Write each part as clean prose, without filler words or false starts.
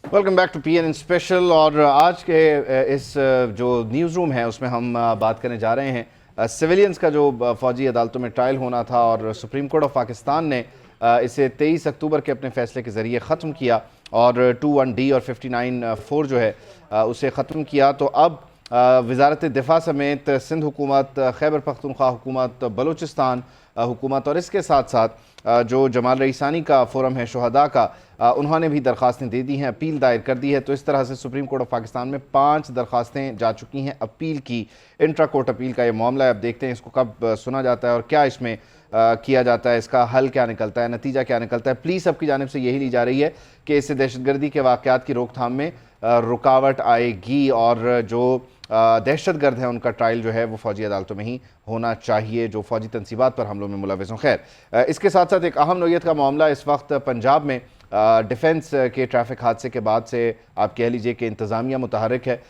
Welcome back to PNN special. और आज के इस जो न्यूज़ रूम है उसमें हम बात करने जा रहे हैं सिविलियंस का जो फ़ौजी अदालतों में ट्रायल होना था, और सुप्रीम कोर्ट ऑफ पाकिस्तान ने इसे 23 अक्टूबर के अपने फ़ैसले के ज़रिए ख़त्म किया और 21D और 59(4) जो है उसे ख़त्म किया। तो अब वज़ारत दिफ़ा समेत सिंध हुकूमत, खैबर पख्तूनख्वा हुकूमत, बलूचिस्तान हुकूमत और इसके साथ साथ जो जमाल रईसानी का फोरम है शुहदा का, उन्होंने भी दरख्वास्तें दे दी हैं, अपील दायर कर दी है। तो इस तरह से सुप्रीम कोर्ट ऑफ पाकिस्तान में 5 दरख्वास्तें जा चुकी हैं अपील की। इंट्रा कोर्ट अपील का ये मामला है। अब देखते हैं इसको कब सुना जाता है और क्या इसमें किया जाता है, इसका हल क्या निकलता है, नतीजा क्या निकलता है। प्लीज़ सबकी जानिब से यही ली जा रही है कि इससे दहशतगर्दी के वाक़यात की रोकथाम में रुकावट आएगी और जो दहशतगर्द हैं उनका ट्रायल जो है वो फ़ौजी अदालतों में ही होना चाहिए जो फ़ौजी तनसीबात पर हमलों में मुलविस हों। खैर, इसके साथ साथ एक अहम नोयत का मामला इस वक्त पंजाब में डिफेंस के ट्रैफिक हादसे के बाद से आप कह लीजिए कि इंतज़ामिया मुतहरक है।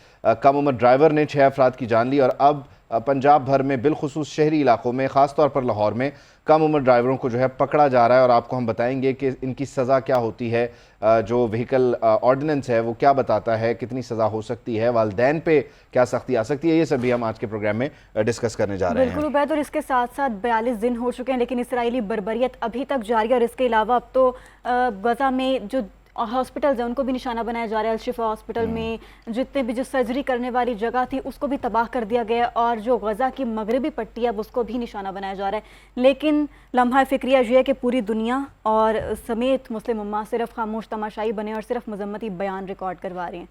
कम उम्र ड्राइवर ने 6 अफराद की जान ली और अब पंजाब भर में बिलखुसूस शहरी इलाकों में, ख़ास तौर पर लाहौर में, कम उम्र ड्राइवरों को जो है पकड़ा जा रहा है। और आपको हम बताएंगे कि इनकी सज़ा क्या होती है, जो व्हीकल ऑर्डिनेंस है वो क्या बताता है, कितनी सज़ा हो सकती है, वालिदैन पे क्या सख्ती आ सकती है। ये सभी हम आज के प्रोग्राम में डिस्कस करने जा रहे हैं। बिल्कुल उबैद, और इसके साथ साथ 42 दिन हो चुके हैं लेकिन इसराइली बर्बरियत अभी तक जारी है। और इसके अलावा अब तो गज़ा में जो हॉस्पिटल्स हैं उनको भी निशाना बनाया जा रहा है। अल-शिफा हॉस्पिटल में जितने भी जो सर्जरी करने वाली जगह थी उसको भी तबाह कर दिया गया, और जो गज़ा की मगरबी पट्टी है उसको भी निशाना बनाया जा रहा है। लेकिन लम्हा फ़िक्रिया ये है कि पूरी दुनिया और समेत मुस्लिम उम्मा सिर्फ खामोश तमाशाई बने और सिर्फ मजम्मती बयान रिकॉर्ड करवा रहे हैं।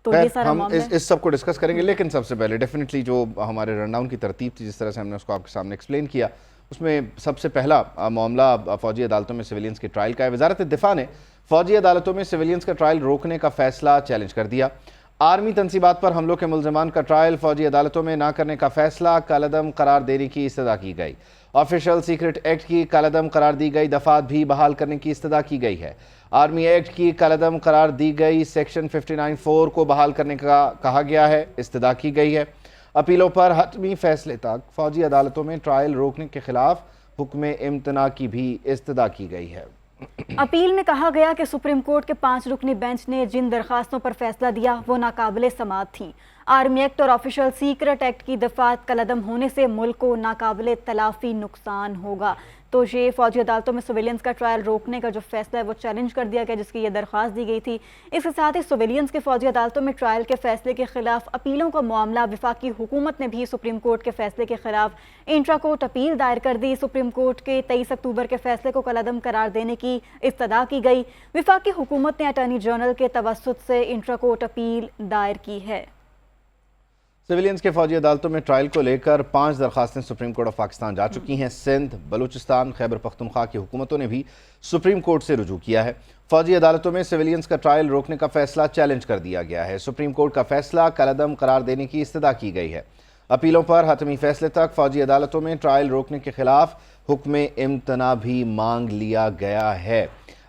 तो ये सारा हम इस सब को डिस्कस करेंगे, लेकिन सबसे पहले डेफिनेटली जो हमारे रनडाउन की तरतीब थी, जिस तरह से हमने उसको आपके सामने एक्सप्लेन किया, उसमें सबसे पहला मामला फ़ौजी अदालतों में सिविलियंस के ट्रायल का है। वज़ारत दिफ़ा ने फ़ौजी अदालतों में सिविलियंस का ट्रायल रोकने का फ़ैसला चैलेंज कर दिया। आर्मी तनसीबात पर हमलों के मुल्ज़मान का ट्रायल फ़ौजी अदालतों में ना करने का फ़ैसला कलअदम करार देने की इस्तदा की गई। ऑफिशियल सीक्रेट एक्ट की कलअदम करार दी गई दफ़ात भी बहाल करने की इस्तदा की गई है। आर्मी एक्ट की कलअदम करार दी गई सेक्शन 59(4) को बहाल करने का कहा गया है, इस्तदा की गई है। अपीलों पर हतमी फैसले तक फ़ौजी अदालतों में ट्रायल रोकने के खिलाफ हुक्म इम्तना की भी इस्तदा की गई है। अपील में कहा गया कि सुप्रीम कोर्ट के 5 रुकनी बेंच ने जिन दरखास्तों पर फैसला दिया वो नाकाबिले समाअत थीं। आर्मी एक्ट और ऑफिशियल सीक्रेट एक्ट की दफात कलअदम होने से मुल्क को नाकाबिले तलाफी नुकसान होगा। तो ये फ़ौजी अदालतों में सिविलियंस का ट्रायल रोकने का जो फैसला है वो चैलेंज कर दिया गया, जिसकी ये दरख्वास्त दी गई थी। इसके साथ ही सिविलियंस के फ़ौजी अदालतों में ट्रायल के फैसले के खिलाफ अपीलों का मामला वफाकी हुकूमत ने भी सुप्रीम कोर्ट के फैसले के खिलाफ इंट्रा कोर्ट अपील दायर कर दी। सुप्रीम कोर्ट के 23 अक्टूबर के फैसले को कलअदम करार देने की इस्तदा की गई। वफाकी हुकूमत ने अटॉर्नी जनरल के तवस्सुत से इंट्रा कोर्ट अपील दायर की है। सिविलियंस के फ़ौजी अदालतों में ट्रायल को लेकर 5 दरखास्तें सुप्रीम कोर्ट ऑफ पाकिस्तान जा चुकी हैं। सिंध, बलूचिस्तान, खैबर पख्तूनख्वा की हुकूमतों ने भी सुप्रीम कोर्ट से रुजू किया है। फ़ौजी अदालतों में सिविलियंस का ट्रायल रोकने का फैसला चैलेंज कर दिया गया है। सुप्रीम कोर्ट का फैसला कलअदम करार देने की इस्तदा की गई है। अपीलों पर हतमी फैसले तक फ़ौजी अदालतों में ट्रायल रोकने के खिलाफ हुक्म इम्तना भी मांग लिया गया है।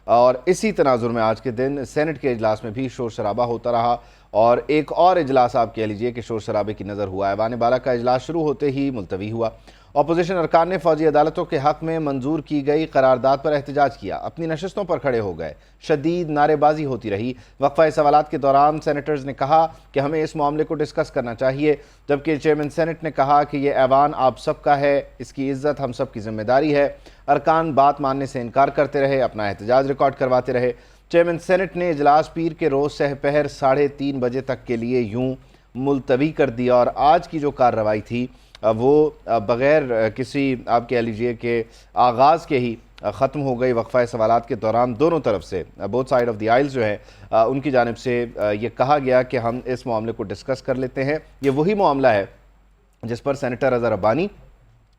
और इसी तनाजुर में आज के दिन सेनेट के इजलास में भी शोर शराबा होता रहा, और एक और इजलास आप कह लीजिए कि शोर शराबे की नज़र हुआ। ऐवान बाला का इजलास शुरू होते ही मुलतवी हुआ। अपोजिशन अरकान ने फ़ौजी अदालतों के हक़ में मंजूर की गई करारदाद पर एहतजाज किया, अपनी नशस्तों पर खड़े हो गए, शदीद नारेबाजी होती रही। वक्फा सवालात के दौरान सेनेटर्स ने कहा कि हमें इस मामले को डिस्कस करना चाहिए, जबकि चेयरमैन सेनेट ने कहा कि ये ऐवान आप सबका है, इसकी इज़्ज़त हम सब की जिम्मेदारी है। अरकान बात मानने से इनकार करते रहे, अपना एहतजाज रिकॉर्ड करवाते रहे। चेयरमैन सेनेट ने इजलास पीर के रोज़ सहपहर 3:30 बजे तक के लिए यूं मुलतवी कर दिया, और आज की जो कार्रवाई थी वो बग़ैर किसी आप कह लीजिए कि आगाज़ के ही ख़त्म हो गई। वक्फ़ा सवालात के दौरान दोनों तरफ से, बोथ साइड ऑफ द आइल्स जो है, उनकी जानिब से ये कहा गया कि हम इस मामले को डिस्कस कर लेते हैं। ये वही मामला है जिस पर सेनेटर अज़हर अब्बानी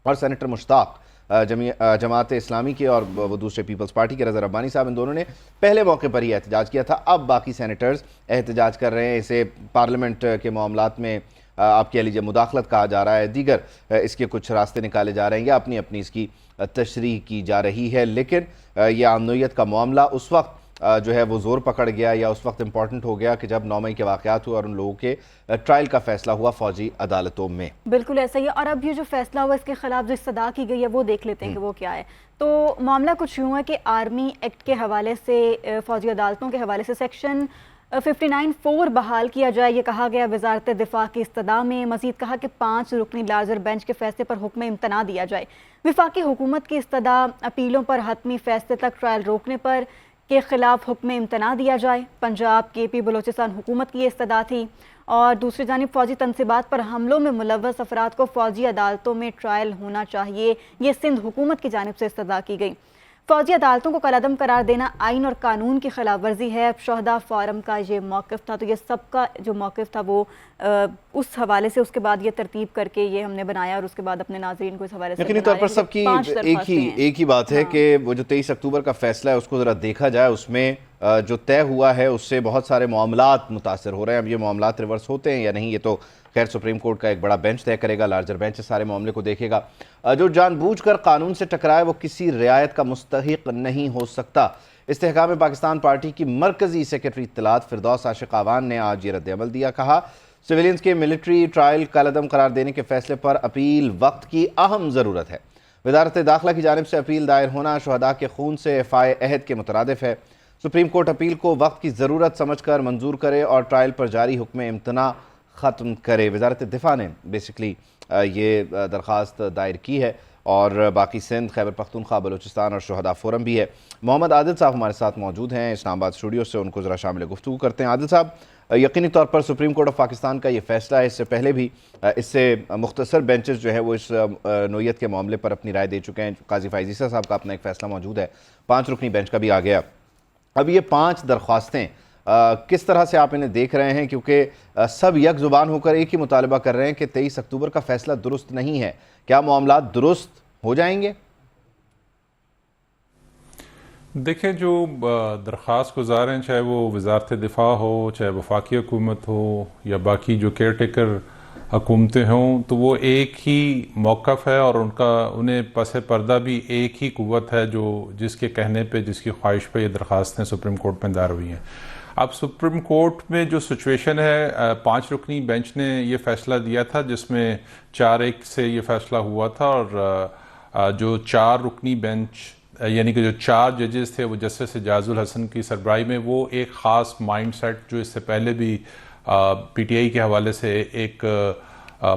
और सेनेटर मुश्ताक जमात इस्लामी के और वो दूसरे पीपल्स पार्टी के अज़हर अब्बानी साहब, इन दोनों ने पहले मौके पर ही एहतजाज किया था। अब बाकी सेनेटर्स एहतजाज कर रहे हैं। इसे पार्लियामेंट के मामलात में आप कह लीजिए मुदाखलत कहा जा रहा है, दीगर इसके कुछ रास्ते निकाले जा रहे हैं या अपनी अपनी इसकी तशरीह की जा रही है। लेकिन यह आमनोयत का मामला उस वक्त जो है वो ज़ोर पकड़ गया, या उस वक्त इम्पॉर्टेंट हो गया कि जब 9 मई के वाक़यात हुए और उन लोगों के ट्रायल का फैसला हुआ फ़ौजी अदालतों में। बिल्कुल ऐसा ही है। और अब ये जो फैसला हुआ इसके खिलाफ जो इस्तदा की गई है वो देख लेते हैं कि वो क्या है। तो मामला कुछ यूँ है कि आर्मी एक्ट के हवाले से, फ़ौजी अदालतों के हवाले से सेक्शन 59-4 बहाल किया जाए, ये कहा गया वजारत दिफा की इस्तदा में। मजीद कहा कि 5 रुकनी लार्जर बेंच के फैसले पर हुक्म इम्तना दिया जाए। वफाकी हुकूमत की इस्तदा अपीलों पर हतमी फैसले तक ट्रायल रोकने पर के खिलाफ हुक्म इम्तना दिया जाए। पंजाब KP बलोचिस्तान हुकूमत की इस्तदा थी। और दूसरी जानिब फ़ौजी तनसीबात पर हमलों में मुलव्वस अफराद को फ़ौजी अदालतों में ट्रायल होना चाहिए, ये सिंध हुकूमत की जानिब से इस्तदा की गई। फ़ौजी अदालतों को कलअदम करार देना आइन और कानून की खिलाफ वर्जी है। शोहदा फोरम का ये मौक़िफ़ था, तो ये सबका जो मौक़िफ़ था वो उस हवाले से उसके बाद ये तरतीब करके ये हमने बनाया और उसके बाद अपने नाज़रीन को इस हवाले से यकीनी तौर पर सबकी एक ही बात है कि वो जो 23 अक्टूबर का फैसला है उसको ज़रा देखा जाए। उसमें जो तय हुआ है उससे बहुत सारे मामलात मुतासर हो रहे हैं। अब ये मामलात रिवर्स होते हैं या नहीं, ये तो खैर सुप्रीम कोर्ट का एक बड़ा बेंच तय करेगा, लार्जर बेंच इस सारे मामले को देखेगा। जो जानबूझकर कानून से टकराए वो किसी रियायत का मुस्तहिक नहीं हो सकता। इस्तेहकाम पाकिस्तान पार्टी की मरकज़ी सेक्रेटरी इत्तलात फिरदौस आशिक आवान ने आज ये रद्द-ए-अमल दिया। कहा, सिविलियंस के मिलिट्री ट्रायल कलअदम करार देने के फैसले पर अपील वक्त की अहम ज़रूरत है। वज़ारत दाखिला की जानिब से अपील दायर होना शुहदा के खून से फ़ाए अहद के मुतरादिफ है। सुप्रीम कोर्ट अपील को वक्त की ज़रूरत समझकर मंजूर करे और ट्रायल पर जारी हुक्म इम्तना ख़त्म करे। वज़ारत दिफा ने बेसिकली ये दरख्वास्त दायर की है और बाकी सिंध, खैबर पख्तूनख्वा, बलूचिस्तान और शुहदा फोरम भी है। मोहम्मद आदिल साहब हमारे साथ मौजूद हैं इस्लामाबाद स्टूडियो से, उनको ज़रा शामिल गुफ्तगू करते हैं। आदिल साहब, यकीनी तौर पर सुप्रीम कोर्ट ऑफ पाकिस्तान का ये फ़ैसला है, इससे पहले भी इससे मुख्तसर बेंचेस जो है वो इस नोयत के मामले पर अपनी राय दे चुके हैं। काजी फ़ाइज़ ईसा साहब का अपना एक फ़ैसला मौजूद है, 5 रुकनी बेंच का भी आ गया। अब ये 5 दरख्वास्तें किस तरह से आप इन्हें देख रहे हैं, क्योंकि सब यक ज़ुबान होकर एक ही मुतालबा कर रहे हैं कि 23 अक्टूबर का फ़ैसला दुरुस्त नहीं है। क्या मामला दुरुस्त हो जाएंगे? देखिए, जो दरख्वास्त गुजार हैं, चाहे वो वज़ारत दिफा हो, चाहे वफाकी हुकूमत हो या बाकी जो केयर टेकर हुकूमतें हों, तो वो एक ही मौक़िफ़ है और उन्हें पस पर्दा भी एक ही क़ुव्वत है जो जिसके कहने पे, जिसकी ख्वाहिश पे ये दरख्वास्तें सुप्रीम कोर्ट में दायर हुई हैं। अब सुप्रीम कोर्ट में जो सिचुएशन है, 5 रुकनी बेंच ने ये फ़ैसला दिया था जिसमें 4-1 से ये फ़ैसला हुआ था और जो 4 रुकनी बेंच यानी कि जो 4 जजेस थे वो जस्टिस एजाजुल हसन की सरबराही में, वो एक ख़ास माइंड सेट जो इससे पहले भी PTI के हवाले से एक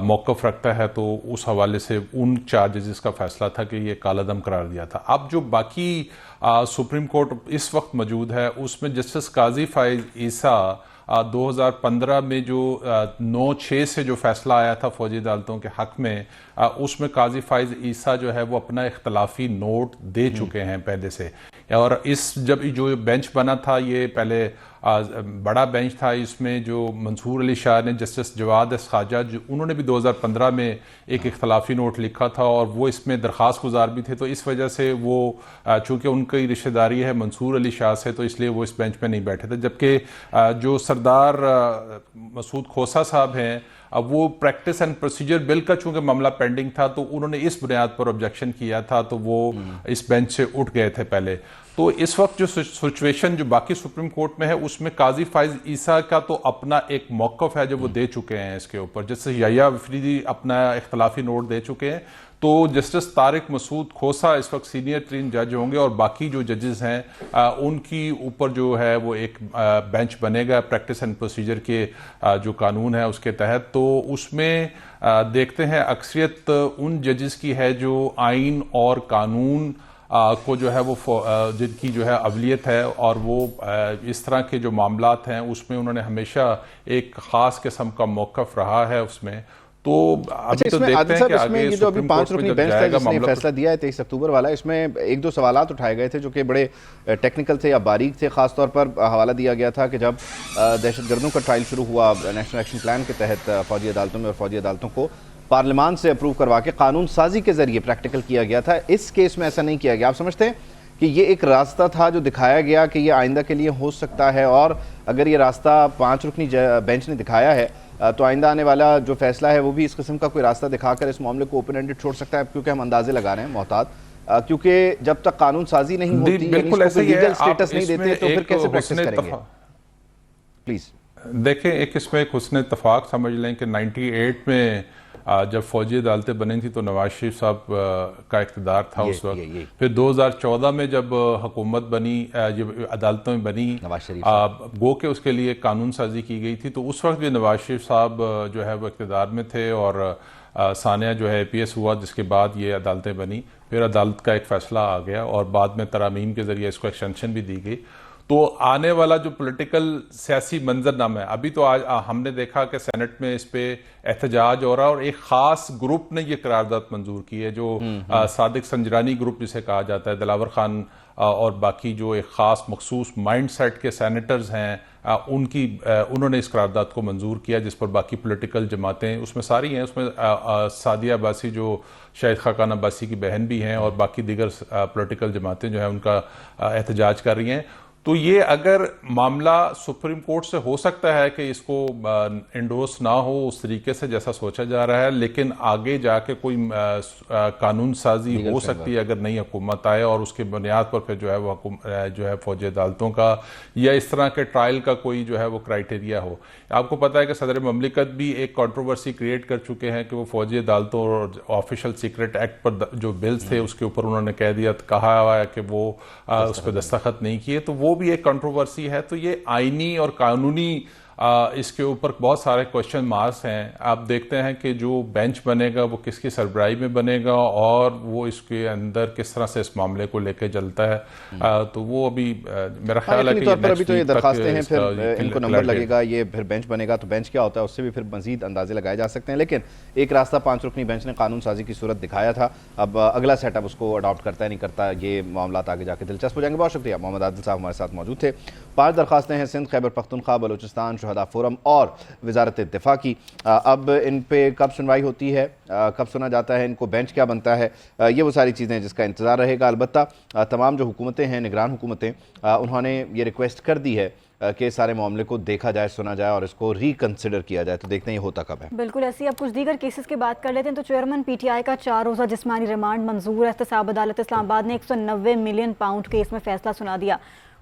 मौक़िफ़ रखता है, तो उस हवाले से उन 4 जजेस का फ़ैसला था कि ये कालादम करार दिया था। अब जो बाकी सुप्रीम कोर्ट इस वक्त मौजूद है उसमें जस्टिस काजी फ़ाइज़ ईसा 2015 में जो 9-6 से जो फ़ैसला आया था फ़ौजी अदालतों के हक़ में, उसमें काजी फ़ाइज़ ईसा जो है वो अपना इख्तलाफी नोट दे चुके हैं पहले से। और इस जब जो बेंच बना था, ये पहले बड़ा बेंच था, इसमें जो मंसूर अली शाह ने, जस्टिस जवाद ख्वाजा, उन्होंने भी 2015 में एक इख्तलाफी नोट लिखा था और वो इसमें दरख्वास्त गुजार भी थे। तो इस वजह से वो चूँकि उनकी रिश्तेदारी है मंसूर अली शाह से, तो इसलिए वो इस बेंच में नहीं बैठे थे। जबकि जो सरदार मसूद खोसा साहब हैं, अब वो प्रैक्टिस एंड प्रोसीजर बिल का चूँकि मामला पेंडिंग था, तो उन्होंने इस बुनियाद पर ऑब्जेक्शन किया था, तो वो इस बेंच से उठ गए थे पहले। तो इस वक्त जो सिचुएशन जो बाकी सुप्रीम कोर्ट में है, उसमें काजी फ़ाइज़ ईसा का तो अपना एक मौक़िफ़ है जो वो दे चुके हैं इसके ऊपर। जैसे याया अफरीदी अपना इख्तलाफी नोट दे चुके हैं, तो जस्टिस तारिक मसूद खोसा इस वक्त सीनियर तरीन जज होंगे और बाकी जो जजेस हैं उनकी ऊपर जो है वो एक बेंच बनेगा प्रैक्टिस एंड प्रोसीजर के जो कानून है उसके तहत। तो उसमें देखते हैं अक्सरियत उन जजेस की है जो आइन और कानून को जो है वो जिनकी जो है अवलियत है, और वो इस तरह के जो मामलात हैं उसमें उन्होंने हमेशा एक ख़ास किस्म का मौक़िफ़ रहा है उसमें। तो अभी तो देखते हैं कि आगे ये जो अभी 5 रुकनी बेंच है जिसने फैसला दिया है 23 अक्टूबर वाला, इसमें 1-2 सवालात उठाए गए थे जो कि बड़े टेक्निकल थे या बारीक थे। ख़ास तौर पर हवाला दिया गया था कि जब दहशतगर्दों का ट्रायल शुरू हुआ नेशनल एक्शन प्लान के तहत फ़ौजी अदालतों में, और फ़ौजी अदालतों को पार्लियामान से अप्रूव करवा के कानून साजी के ज़रिए प्रैक्टिकल किया गया था। इस केस में ऐसा नहीं किया गया। आप समझते हैं कि ये एक रास्ता था जो दिखाया गया कि ये आइंदा के लिए हो सकता है, और अगर ये रास्ता 5 रुकनी बेंच ने दिखाया है तो आइंदा आने वाला जो फैसला है वो भी इस किस्म का कोई रास्ता दिखाकर इस मामले को ओपन एंडेड छोड़ सकता है? क्योंकि हम अंदाजे लगा रहे हैं मोहतात, क्योंकि जब तक कानून साजी नहीं होती, बिल्कुल ऐसा ही है, स्टेटस नहीं देते, तो फिर कैसे प्रैक्टिस करेंगे? प्लीज। देखें, एक इसमें एक हुस्न इत्तफाक समझ लें कि 98 में जब फौजी अदालतें बनी थी तो नवाज शरीफ साहब का इक़्तिदार था उस वक्त। फिर 2014 में जब हुकूमत बनी, जब अदालतों में बनी, नवाज शरीफ गो के उसके लिए कानून साजी की गई थी, तो उस वक्त भी नवाज शरीफ साहब जो है वो इक़्तिदार में थे और सानिया जो है APS हुआ, जिसके बाद ये अदालतें बनी। फिर अदालत का एक फ़ैसला आ गया और बाद में तरामीम के ज़रिए इसको एक्सटेंशन भी दी गई। तो आने वाला जो पॉलिटिकल सियासी मंजरनामा है, अभी तो आज हमने देखा कि सेनेट में इस पे एहतजाज हो रहा है और एक खास ग्रुप ने ये करारदाद मंजूर की है, जो सादिक संजरानी ग्रुप जिसे कहा जाता है, दिलावर खान और बाकी जो एक खास मखसूस माइंड सेट के सेनेटर्स हैं, उन्होंने इस करारदाद को मंजूर किया, जिस पर बाकी पॉलिटिकल जमातें उसमें सारी हैं। उसमें सादिया अब्बासी जो शाहिद खाकान अब्बासी की बहन भी हैं और बाकी दीगर पॉलिटिकल जमातें जो हैं उनका एहतजाज कर रही हैं। तो ये अगर मामला सुप्रीम कोर्ट से हो सकता है कि इसको इंडोर्स ना हो उस तरीके से जैसा सोचा जा रहा है, लेकिन आगे जाके कोई कानून साजी हो सकती है अगर नई हुकूमत आए और उसके बुनियाद पर फिर जो है वो जो है फौजी अदालतों का या इस तरह के ट्रायल का कोई जो है वो क्राइटेरिया हो। आपको पता है कि सदर ममलिकत भी एक कंट्रोवर्सी क्रिएट कर चुके हैं कि वो फौजी अदालतों और ऑफिशियल सीक्रेट एक्ट पर जो बिल्स थे उसके ऊपर उन्होंने कह दिया, कहा हुआ है कि वो उस पर दस्तखत नहीं किए, तो वो भी एक कंट्रोवर्सी है। तो ये आईनी और कानूनी इसके ऊपर बहुत सारे क्वेश्चन मार्क्स हैं। आप देखते हैं कि जो बेंच बनेगा वो किसकी सरबराही में बनेगा और वो इसके अंदर किस तरह से इस मामले को लेकर चलता है, तो वो अभी मेरा ख्याल है कि अभी तो ये दरखास्तें हैं, फिर इनको नंबर लगेगा, ये फिर बेंच बनेगा, तो बेंच क्या होता है उससे भी फिर मजीद अंदाजे लगाए जा सकते हैं। लेकिन एक रास्ता 5 रुकनी बेंच ने कानून साजी की सूरत दिखाया था, अब अगला सेटअप उसको अडॉप्ट करता है नहीं करता, ये मामला आगे जाके दिलचस्प हो जाएंगे। बहुत शुक्रिया, मोहम्मद आदिल साहब हमारे साथ मौजूद थे। 5 दरखास्तें हैं सिंध, खैबर पख्तूनख्वा, बलूचिस्तान, शुहदा फोरम और वजारत इत्तिफा की। अब इन पे कब सुनवाई होती है, कब सुना जाता है, इनको बेंच क्या बनता है, ये वो सारी चीज़ें जिसका इंतज़ार रहेगा। अलबत्ता तमाम जो हुकूमतें हैं, निगरान हुकूमतें, उन्होंने ये रिक्वेस्ट कर दी है कि सारे मामले को देखा जाए, सुना जाए और इसको रिकन्सिडर किया जाए। तो देखते हैं ये होता कब है। बिल्कुल ऐसी। अब कुछ दीगर केसेस की बात कर लेते हैं। तो चेयरमैन PTI का 4 रोज़ा जिस्मानी रिमांड मंजूर। एहतसाब अदालत इस्लामाबाद ने 190 मिलियन पाउंड केस में फैसला सुना दिया।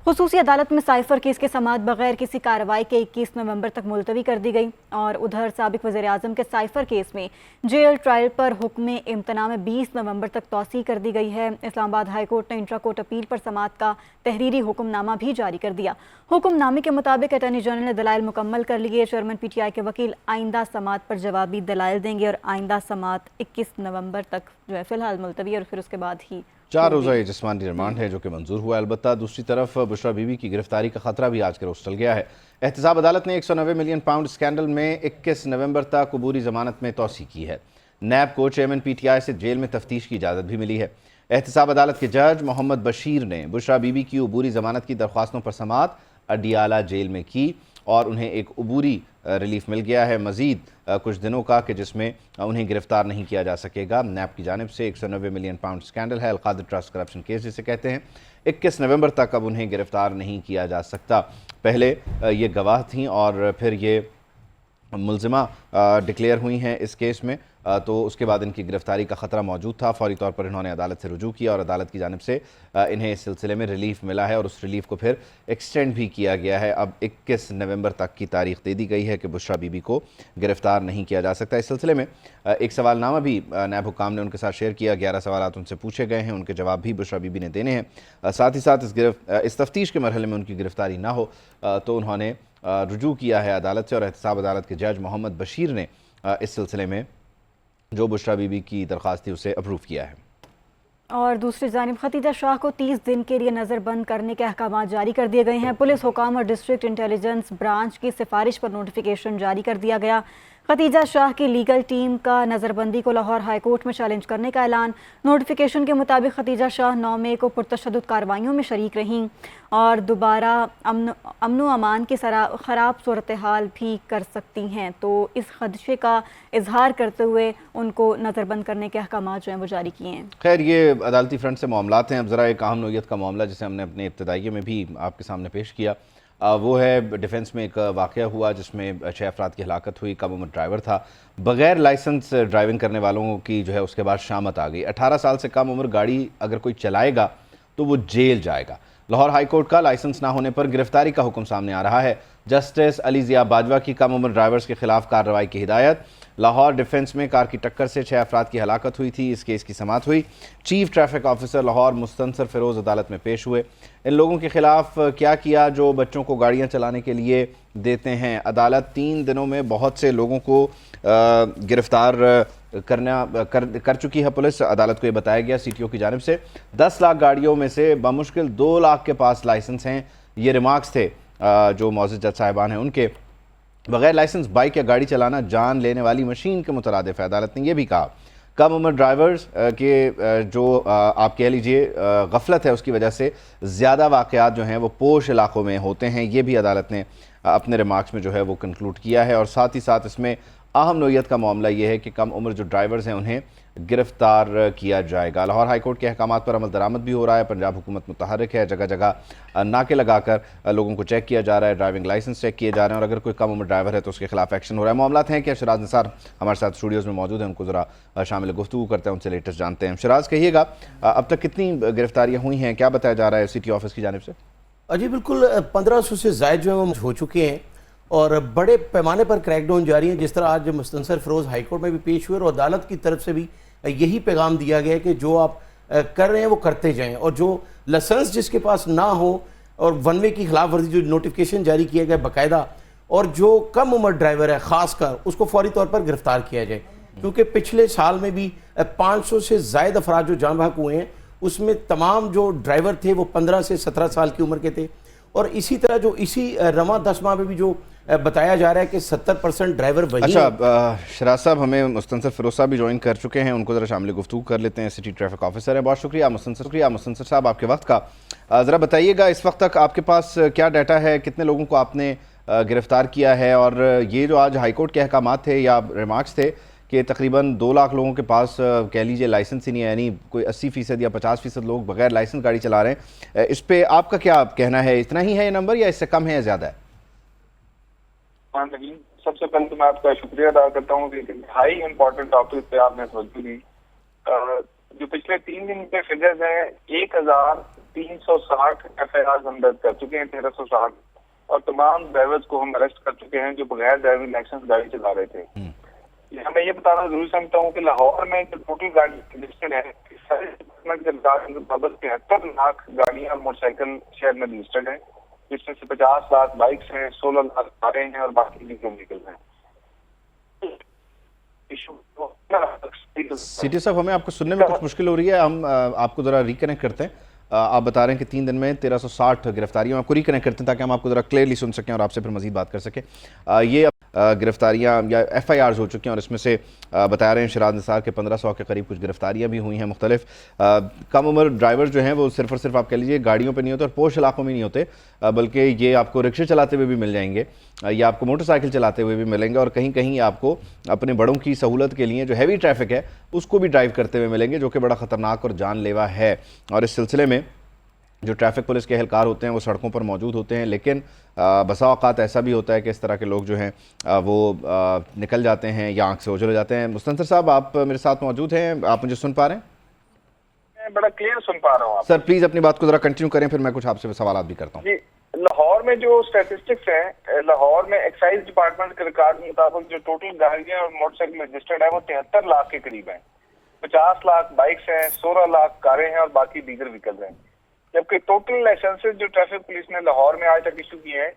खुसूसी अदालत में साइफर केस के समाअत बगैर किसी कार्रवाई के 21 नवंबर तक मुलतवी कर दी गई। और उधर साबिक वज़ीर आज़म के साइफर केस में जेल ट्रायल पर हुक्म इम्तना में 20 नवंबर तक तौसी कर दी गई है। इस्लामाबाद हाई कोर्ट ने इंट्रा कोर्ट अपील पर समाअत का तहरीरी हुक्मनामा भी जारी कर दिया। हुक्मनामे के मुताबिक अटॉर्नी जनरल ने दलाइल मुकम्मल कर लिए। चेयरमैन PTI के वकील आइंदा समाअत पर जवाबी दलाइल देंगे और आइंदा समाअत 21 नवंबर तक जो है फ़िलहाल मुलतवी और फिर उसके बाद ही 4 रोज़ा ये जिस्मानी रिमांड है जो कि मंजूर हुआ है। अलबत्ता दूसरी तरफ बुशरा बीबी की गिरफ्तारी का खतरा भी आज के रोज़ टल गया है। एहतसाब अदालत ने 190 मिलियन पाउंड स्कैंडल में 21 नवंबर तक अबूरी ज़मानत में तौसी की है। नैब को चेयरमैन PTI से जेल में तफ्तीश की इजाज़त भी मिली है। एहतसाब अदालत के जज मोहम्मद बशीर ने बुशरा बीबी की अबूरी ज़मानत की दरख्वास्तों पर समाअत अडियाला जेल में की और उन्हें एक अबूरी रिलीफ मिल गया है मज़ीद कुछ दिनों का, कि जिसमें उन्हें गिरफ्तार नहीं किया जा सकेगा। नैब की जानिब से 190 मिलियन पाउंड स्कैंडल है, अलकादिर ट्रस्ट करप्शन केस जिसे कहते हैं। 21 नवंबर तक अब उन्हें गिरफ्तार नहीं किया जा सकता। पहले ये गवाह थीं और फिर ये मुल्ज़िमा डिक्लेयर हुई हैं इस केस में, तो उसके बाद इनकी गिरफ्तारी का ख़तरा मौजूद था। फौरी तौर पर इन्होंने अदालत से रुजू किया और अदालत की जानिब से इन्हें इस सिलसिले में रिलीफ मिला है और उस रिलीफ को फिर एक्सटेंड भी किया गया है। अब 21 नवंबर तक की तारीख दे दी गई है कि बुशरा बीबी को गिरफ्तार नहीं किया जा सकता। इस सिलसिले में एक सवालनामा भी नैब हुक्काम ने उनके साथ शेयर किया। 11 सवालात उनसे पूछे गए हैं, उनके जवाब भी बुशरा बीबी ने देने हैं। साथ ही साथ इस तफ्तीश के मरहले में उनकी गिरफ्तारी ना हो तो उन्होंने रुजू किया है अदालत से और एहतसाब अदालत के जज मोहम्मद बशीर ने इस सिलसिले में जो बुशरा बीबी की दरख्वास्त थी उसे अप्रूव किया है। और दूसरी जानिब खतीजा शाह को 30 दिन के लिए नज़रबंद करने के अहकाम जारी कर दिए गए हैं। पुलिस हुकाम और डिस्ट्रिक्ट इंटेलिजेंस ब्रांच की सिफारिश पर नोटिफिकेशन जारी कर दिया गया। खतीजा शाह की लीगल टीम का नज़रबंदी को लाहौर हाई कोर्ट में चैलेंज करने का ऐलान। नोटिफिकेशन के मुताबिक खतीजा शाह 9 मई को पुरतशद्दुद कार्रवाइयों में शरीक रहीं और दोबारा अमन व अमान की ख़राब सूरत हाल भी कर सकती हैं। तो इस खदशे का इजहार करते हुए उनको नज़रबंद करने के अहकाम जो हैं वो जारी किए हैं। खैर ये अदालती फ्रंट से मामलात हैं। अब ज़रा एक अहम नोयत का मामला जिसे हमने अपने इब्तदाइये में भी आपके सामने पेश किया, वो है डिफेंस में एक वाक़या हुआ जिसमें 6 अफराद की हलाकत हुई। कम उम्र ड्राइवर था, बग़ैर लाइसेंस ड्राइविंग करने वालों की जो है उसके बाद शामत आ गई। 18 साल से कम उम्र गाड़ी अगर कोई चलाएगा तो वो जेल जाएगा। लाहौर हाई कोर्ट का लाइसेंस ना होने पर गिरफ्तारी का हुक्म सामने आ रहा है। जस्टिस अली ज़िया बाजवा की कम उम्र ड्राइवर्स के खिलाफ कार्रवाई की हिदायत। लाहौर डिफेंस में कार की टक्कर से 6 अफराद की हलाकत हुई थी। इस केस की समाअत हुई। Chief traffic officer Lahore Mustansar Firoz अदालत में पेश हुए। इन लोगों के खिलाफ क्या किया जो बच्चों को गाड़ियाँ चलाने के लिए देते हैं। अदालत 3 दिनों में बहुत से लोगों को गिरफ्तार कर चुकी है पुलिस। अदालत को ये बताया गया CTO की जानिब से 10 लाख गाड़ियों में से बमुश्किल 2 लाख के पास लाइसेंस हैं। ये रिमार्क्स थे जो मौजूद जज साहिबान हैं उनके। बगैर लाइसेंस बाइक या गाड़ी चलाना जान लेने वाली मशीन के मुतरादिफ है। अदालत ने यह भी कहा कम उम्र ड्राइवर्स के जो आप कह लीजिए गफलत है उसकी वजह से ज़्यादा वाक़यात जो हैं वो पोश इलाक़ों में होते हैं। ये भी अदालत ने अपने रिमार्क्स में जो है वो कंक्लूड किया है। और साथ ही साथ इसमें अहम नोयत का मामला ये है कि कम उम्र जो ड्राइवर्स हैं उन्हें गिरफ्तार किया जाएगा। लाहौर हाई कोर्ट के अहकामात पर अमल दरामद भी हो रहा है। पंजाब हुकूमत मुतहर्रिक है। जगह जगह नाके लगाकर लोगों को चेक किया जा रहा है। ड्राइविंग लाइसेंस चेक किए जा रहे हैं और अगर कोई कम उम्र ड्राइवर है तो उसके खिलाफ एक्शन हो रहा है। मामलात हैं कि शराज निसार हमारे साथ स्टूडियोज़ में मौजूद हैं, उनको ज़रा शामिल गुफ्तगू करते हैं, उनसे लेटेस्ट जानते हैं। शराज कहिएगा अब तक कितनी गिरफ्तारियाँ हुई हैं, क्या बताया जा रहा है CTO ऑफिस की जानिब से? जी बिल्कुल 1500 से ज़ायद जो है वो हो चुके हैं और बड़े पैमाने पर क्रैकडाउन जारी है। जिस तरह आज मुस्तनसर फिरोज़ हाई कोर्ट में भी पेश हुए और अदालत की तरफ से भी यही पैगाम दिया गया है कि जो आप कर रहे हैं वो करते जाएं और जो लाइसेंस जिसके पास ना हो और वन वे की खिलाफ वर्जी जो नोटिफिकेशन जारी किया गया बाकायदा और जो कम उम्र ड्राइवर है ख़ासकर उसको फौरी तौर पर गिरफ्तार किया जाए। क्योंकि पिछले साल में भी 500 से ज़ायद अफराद जो जान बहक हुए हैं उसमें तमाम जो ड्राइवर थे वो 15 से 17 साल की उम्र के थे। और इसी तरह जो इसी रवां 10 माह में भी जो बताया जा रहा है कि 70% ड्राइवर वही अच्छा शराज साहब, हमें मुस्तनसर फिरोज साहब भी ज्वाइन कर चुके हैं, उनको ज़रा शामिल गुफ्तगू कर लेते हैं। सिटी ट्रैफिक ऑफिसर हैं। बहुत शुक्रिया मुस्तनसर साहब आपके वक्त का। ज़रा बताइएगा इस वक्त तक आपके पास क्या डाटा है, कितने लोगों को आपने गिरफ्तार किया है और ये जो आज हाईकोर्ट के अहकामात थे या रिमार्क्स थे कि तकरीबन 2 लाख लोगों के पास कह लीजिए लाइसेंस ही नहीं है, यानी कोई 80% या 50% लोग बगैर लाइसेंस गाड़ी चला रहे हैं, इस पे आपका क्या कहना है? इतना ही है ये नंबर या इससे कम है या ज़्यादा है? सबसे पहले तो मैं आपका शुक्रिया अदा करता हूँ कि हाई इम्पोर्टेंट टॉपिक पे आपने तवज्जो दी। जो पिछले 3 दिन के फिगर्स हैं 1360 FIR हम दर्ज कर चुके हैं, 1360 और तमाम ड्राइवर्स को हम अरेस्ट कर चुके हैं जो बगैर ड्राइविंग लाइसेंस गाड़ी चला रहे थे। मैं ये बताना जरूरी समझता हूँ कि लाहौर में जो टोटल गाड़ी रजिस्टर्ड है सारे के मुताबिक 73 लाख गाड़ियाँ मोटरसाइकिल शहर में रजिस्टर्ड है, जिसमें से 50 लाख बाइक्स हैं, 16 लाख कारें हैं और बाकी लीगल व्हीकल हैं। CTO साहब, हमें आपको सुनने में कुछ मुश्किल हो रही है, हम आपको ज़रा रिकनेक्ट करते हैं। आप बता रहे हैं कि 3 दिन में 1360 गिरफ्तारियाँ, आपको रिकनेक्ट करते हैं ताकि हम आपको ज़रा क्लियरली सुन सकें और आपसे फिर मज़ीद बात कर सकें। ये गिरफ्तारियाँ या FIRs हो चुकी हैं और इसमें से बता रहे हैं शराज निसार के 1500 के करीब कुछ गिरफ्तारियाँ भी हुई हैं मुख्तलिफ। कम उम्र ड्राइवर जो हैं वो सिर्फ और सिर्फ आप कह लीजिए गाड़ियों पे नहीं होते और पोश इलाकों में नहीं होते, बल्कि ये आपको रिक्शे चलाते हुए भी मिल जाएंगे या आपको मोटरसाइकिल चलाते हुए भी मिलेंगे और कहीं कहीं आपको अपने बड़ों की सहूलत के लिए जो हैवी ट्रैफिक है उसको भी ड्राइव करते हुए मिलेंगे, जो कि बड़ा ख़तरनाक और जानलेवा है। और इस सिलसिले में जो ट्रैफिक पुलिस के एहलकार होते हैं वो सड़कों पर मौजूद होते हैं, लेकिन बसा औक़ात ऐसा भी होता है कि इस तरह के लोग जो हैं वो निकल जाते हैं या आंख से ओझल हो जाते हैं। मुस्तनसर साहब, आप मेरे साथ मौजूद हैं, आप मुझे सुन पा रहे हैं? मैं बड़ा क्लियर सुन पा रहा हूँ। सर प्लीज़ अपनी बात को ज़रा कंटिन्यू करें, फिर मैं कुछ आपसे सवाल भी करता हूँ। लाहौर में जो स्टैटिस्टिक्स हैं, लाहौर में एक्साइज डिपार्टमेंट के रिकॉर्ड के मुताबिक जो टोटल गाड़ियाँ और मोटरसाइकिल रजिस्टर्ड है वो 73 लाख के करीब है। 50 लाख बाइक्स हैं, 16 लाख कारें हैं और बाकी दीगर व्हीकल हैं। जबकि टोटल लाइसेंसेस जो ट्रैफिक पुलिस ने लाहौर में आज तक इशू किए हैं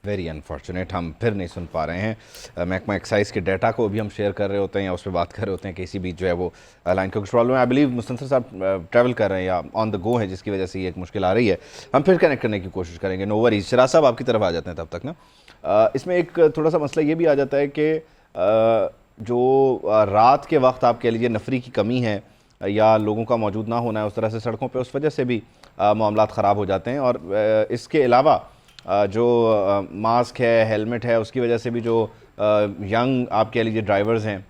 वेरी अनफॉर्चुनेट, हम फिर नहीं सुन पा रहे हैं। महकमा एक्साइज के डाटा को भी हम शेयर कर रहे होते हैं या उस पर बात कर रहे होते हैं कि इसी बीच जो है वो लाइन का कुछ प्रॉब्लम है। आई बिलीव मुस्तनसर साहब ट्रैवल कर रहे हैं या ऑन द गो है, जिसकी वजह से ये एक मुश्किल आ रही है। हम फिर कनेक्ट करने की कोशिश करेंगे, नो वरीज। शराज साहब आपकी तरफ आ जाते हैं तब तक ना। इसमें एक थोड़ा सा मसला ये भी आ जाता है कि जो रात के वक्त आप कह लीजिए नफरी की कमी है या लोगों का मौजूद ना होना है उस तरह से सड़कों पे, उस वजह से भी मामलात ख़राब हो जाते हैं। और इसके अलावा जो मास्क है, हेलमेट है, उसकी वजह से भी जो यंग आप कह लीजिए ड्राइवर्स हैं,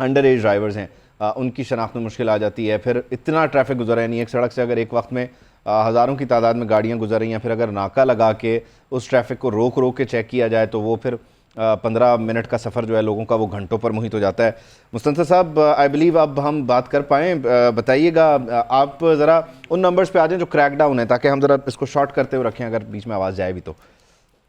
अंडर एज ड्राइवर्स हैं, उनकी शनाख्त में मुश्किल आ जाती है। फिर इतना ट्रैफिक गुजर है नहीं, एक सड़क से अगर एक वक्त में हज़ारों की तादाद में गाड़ियाँ गुजर रही हैं, फिर अगर नाका लगा के उस ट्रैफिक को रोक के चेक किया जाए तो वो फिर 15 मिनट का सफ़र जो है लोगों का वो घंटों पर मुहित हो जाता है। मुस्तंसर साहब, आई बिलीव अब हम बात कर पाएँ, बताइएगा आप ज़रा उन नंबर्स पे आ जाएं जो क्रैक डाउन है, ताकि हम ज़रा इसको शॉर्ट करते हुए रखें अगर बीच में आवाज़ जाए भी तो।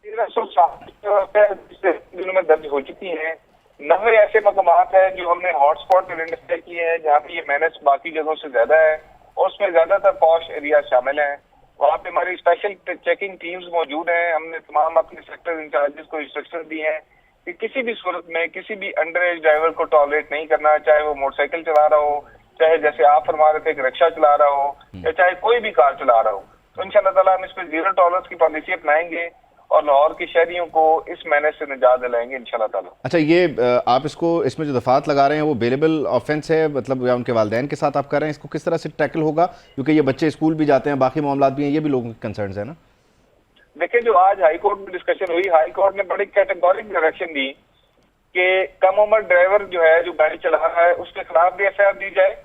1360 दिनों में दर्ज हो चुकी हैं। 90 ऐसे मकामात हैं जो हमने हॉटस्पॉट आइडेंटिफाई किए हैं जहाँ पे ये मेनेस बाकी जगहों से ज्यादा है, और उसमें ज्यादातर पॉश एरिया शामिल हैं। वहाँ पे हमारी स्पेशल चेकिंग टीम्स मौजूद हैं। हमने तमाम अपने सेक्टर इंचार्जेस को इंस्ट्रक्शन दिए हैं कि किसी भी सूरत में किसी भी अंडर एज ड्राइवर को टॉलरेट नहीं करना, चाहे वो मोटरसाइकिल चला रहा हो, चाहे जैसे आप फरमा रहे थे कि रिक्शा चला रहा हो, या चाहे कोई भी कार चला रहा हो। तो इंशाअल्लाह ताला हम इस पर 0 टॉलरेंस की पॉलिसी अपनाएंगे और लाहौर के शहरियों को इस महीने से निजात दिलाएंगे इंशाल्लाह ताला। अच्छा, ये आप इसको इसमें जो दफात लगा रहे हैं वो बेलेबल ऑफेंस है, मतलब या उनके वालिदैन के साथ आप कर रहे हैं, इसको किस तरह से टैकल होगा? क्योंकि ये बच्चे स्कूल भी जाते हैं, बाकी मामलात भी हैं, ये भी लोगों के कंसर्न्स है ना। देखिए, जो आज हाई कोर्ट में डिस्कशन हुई, हाई कोर्ट ने बड़ी कैटेगोरिक डायरेक्शन दी कि कम उम्र ड्राइवर जो है जो गाड़ी चला रहा है उसके खिलाफ भी एफआईआर दी जाए,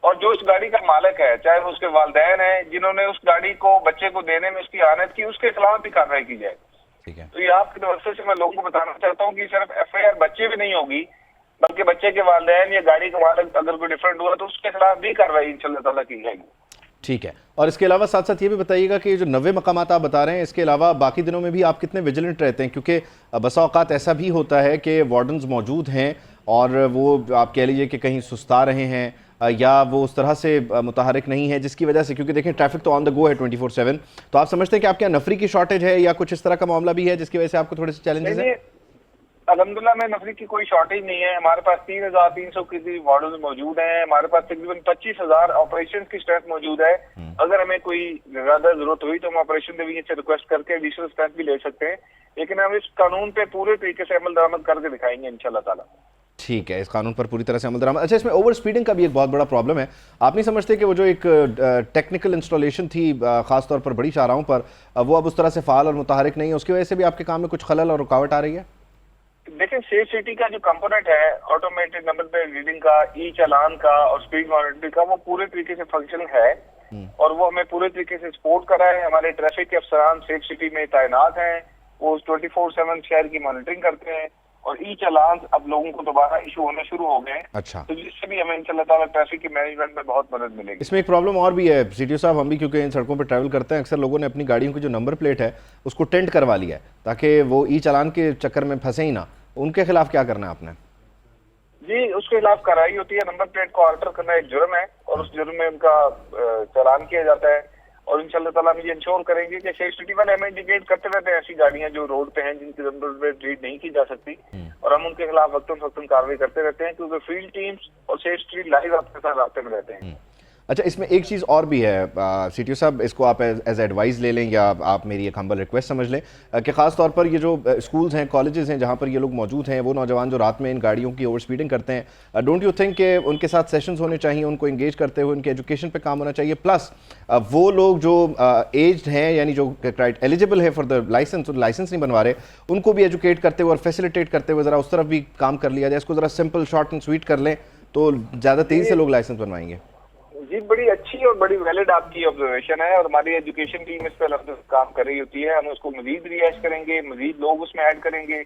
और जो उस गाड़ी का मालिक है, चाहे वो उसके वालिदैन है जिन्होंने उस गाड़ी को बच्चे को देने में उसकी आनत की, उसके खिलाफ भी कार्रवाई की जाए। ठीक है। तो ये आपके तरफ से मैं लोगों को बताना चाहता हूँ कि सिर्फ एफआईआर बच्चे भी नहीं होगी, बल्कि बच्चे के वालिदैन या गाड़ी का मालिक अगर कोई डिफरेंट हुआ तो उसके खिलाफ भी कार्रवाई इंशाल्लाह ताला की जाएगी। ठीक है। और इसके अलावा साथ साथ ये भी बताइएगा कि जो 90 मकामात आप बता रहे हैं, इसके अलावा बाकी दिनों में भी आप कितने विजिलेंट रहते हैं? क्योंकि बसा औकात ऐसा भी होता है कि वार्डन्स मौजूद हैं और वो आप कह लीजिए कि कहीं सुस्ता रहे हैं या वो उस तरह से मुतहरिक नहीं है, जिसकी वजह से, क्योंकि देखें ट्रैफिक तो ऑन द गो है 24/7, तो आप समझते हैं कि आपके यहाँ नफरी की शॉर्टेज है या कुछ इस तरह का मामला भी है जिसकी वजह से आपको थोड़े से चैलेंजेस हैं? अल्हम्दुलिल्लाह में नफरी की कोई शॉर्टेज नहीं है। हमारे पास 3300 की वार्डन मौजूद हैं। हमारे पास तकरीबन 25,000 ऑपरेशन की स्ट्रेंथ मौजूद है। अगर हमें कोई ज्यादा जरूरत हुई तो हम ऑपरेशन डिवीजन से रिक्वेस्ट करके एडिशनल स्ट्रेंथ भी ले सकते हैं, लेकिन हम इस कानून पे पूरे तरीके से अमल दरामद करके दिखाएंगे इंशाल्लाह ताला। ठीक है, इस कानून पर पूरी तरह से अमल दरामद। अच्छा, इसमें ओवर स्पीडिंग का भी एक बहुत बड़ा प्रॉब्लम है। आप नहीं समझते कि वो जो एक टेक्निकल इंस्टॉलेशन थी खास तौर पर बड़ी शाहराहों पर, वो अब उस तरह से फाल और मुतहरिक नहीं है, उसकी वजह से भी आपके काम में कुछ खलल और रुकावट आ रही है? देखिए, सेफ सिटी का जो कंपोनेंट है ऑटोमेटेड नंबर प्लेट रीडिंग का, ई चालान का और स्पीड मॉनिटरिंग का, वो पूरे तरीके से फंक्शनल है और वो हमें पूरे तरीके से सपोर्ट कर रहा है। हमारे ट्रैफिक के अफसरान सेफ सिटी में तैनात हैं, वो 24/7 शहर की मॉनिटरिंग करते हैं और ई चालान अब लोगों को दोबारा इशू होने शुरू हो गए। अच्छा, तो जिससे भी हमें इंशाल्लाह ताला ट्रैफिक के मैनेजमेंट में बहुत मदद मिलेगी। इसमें एक प्रॉब्लम और भी है सीटीओ साहब, हम भी क्योंकि इन सड़कों पर ट्रैवल करते हैं, अक्सर लोगों ने अपनी गाड़ियों की जो नंबर प्लेट है उसको टेंट करवा लिया है ताकि वो ई चालान के चक्कर में फंसे ही ना। उनके खिलाफ क्या करना है आपने? जी, उसके खिलाफ कार्रवाई होती है। नंबर प्लेट को अल्टर करना एक जुर्म है और उस जुर्म में उनका चालान किया जाता है और इंशाल्लाह ताला हम ये इंश्योर करेंगे कि सेफ सिटी वाले हमें इंडिकेट करते रहते हैं ऐसी गाड़ियां जो रोड पे हैं जिनकी नंबर प्लेट रीड नहीं की जा सकती, और हम उनके खिलाफ वक्तन फक्तन कार्रवाई करते रहते हैं क्योंकि फील्ड टीम्स और सेफ सिटी लाइव आपके साथ रास्ते में रहते हैं। अच्छा, इसमें एक चीज़ और भी है सीटीओ साहब, इसको आप एज एडवाइस ले लें या आप मेरी एक हम्बल रिक्वेस्ट समझ लें कि ख़ास तौर पर ये जो स्कूल्स हैं, कॉलेजेस हैं जहाँ पर ये लोग मौजूद हैं, वो नौजवान जो रात में इन गाड़ियों की ओवर स्पीडिंग करते हैं, डोंट यू थिंक कि उनके साथ सेशंस होने चाहिए, उनको इंगेज करते हुए उनके एजुकेशन पे काम होना चाहिए? प्लस वो लोग जो एज्ड हैं यानी जो एलिजिबल है फॉर द लाइसेंस और लाइसेंस नहीं बनवा रहे, उनको भी एजुकेट करते हुए और फैसिलिटेट करते हुए ज़रा उस तरफ भी काम कर लिया जाए। इसको ज़रा सिंपल शॉर्ट एंड स्वीट कर लें तो ज़्यादा तेज़ी से लोग लाइसेंस बनवाएंगे। जी, बड़ी अच्छी और बड़ी वैलिड आपकी ऑब्जर्वेशन है और हमारी एजुकेशन टीम इस पर काम कर रही होती है। हम उसको मजीद रिहाइश करेंगे, मजीद लोग उसमें ऐड करेंगे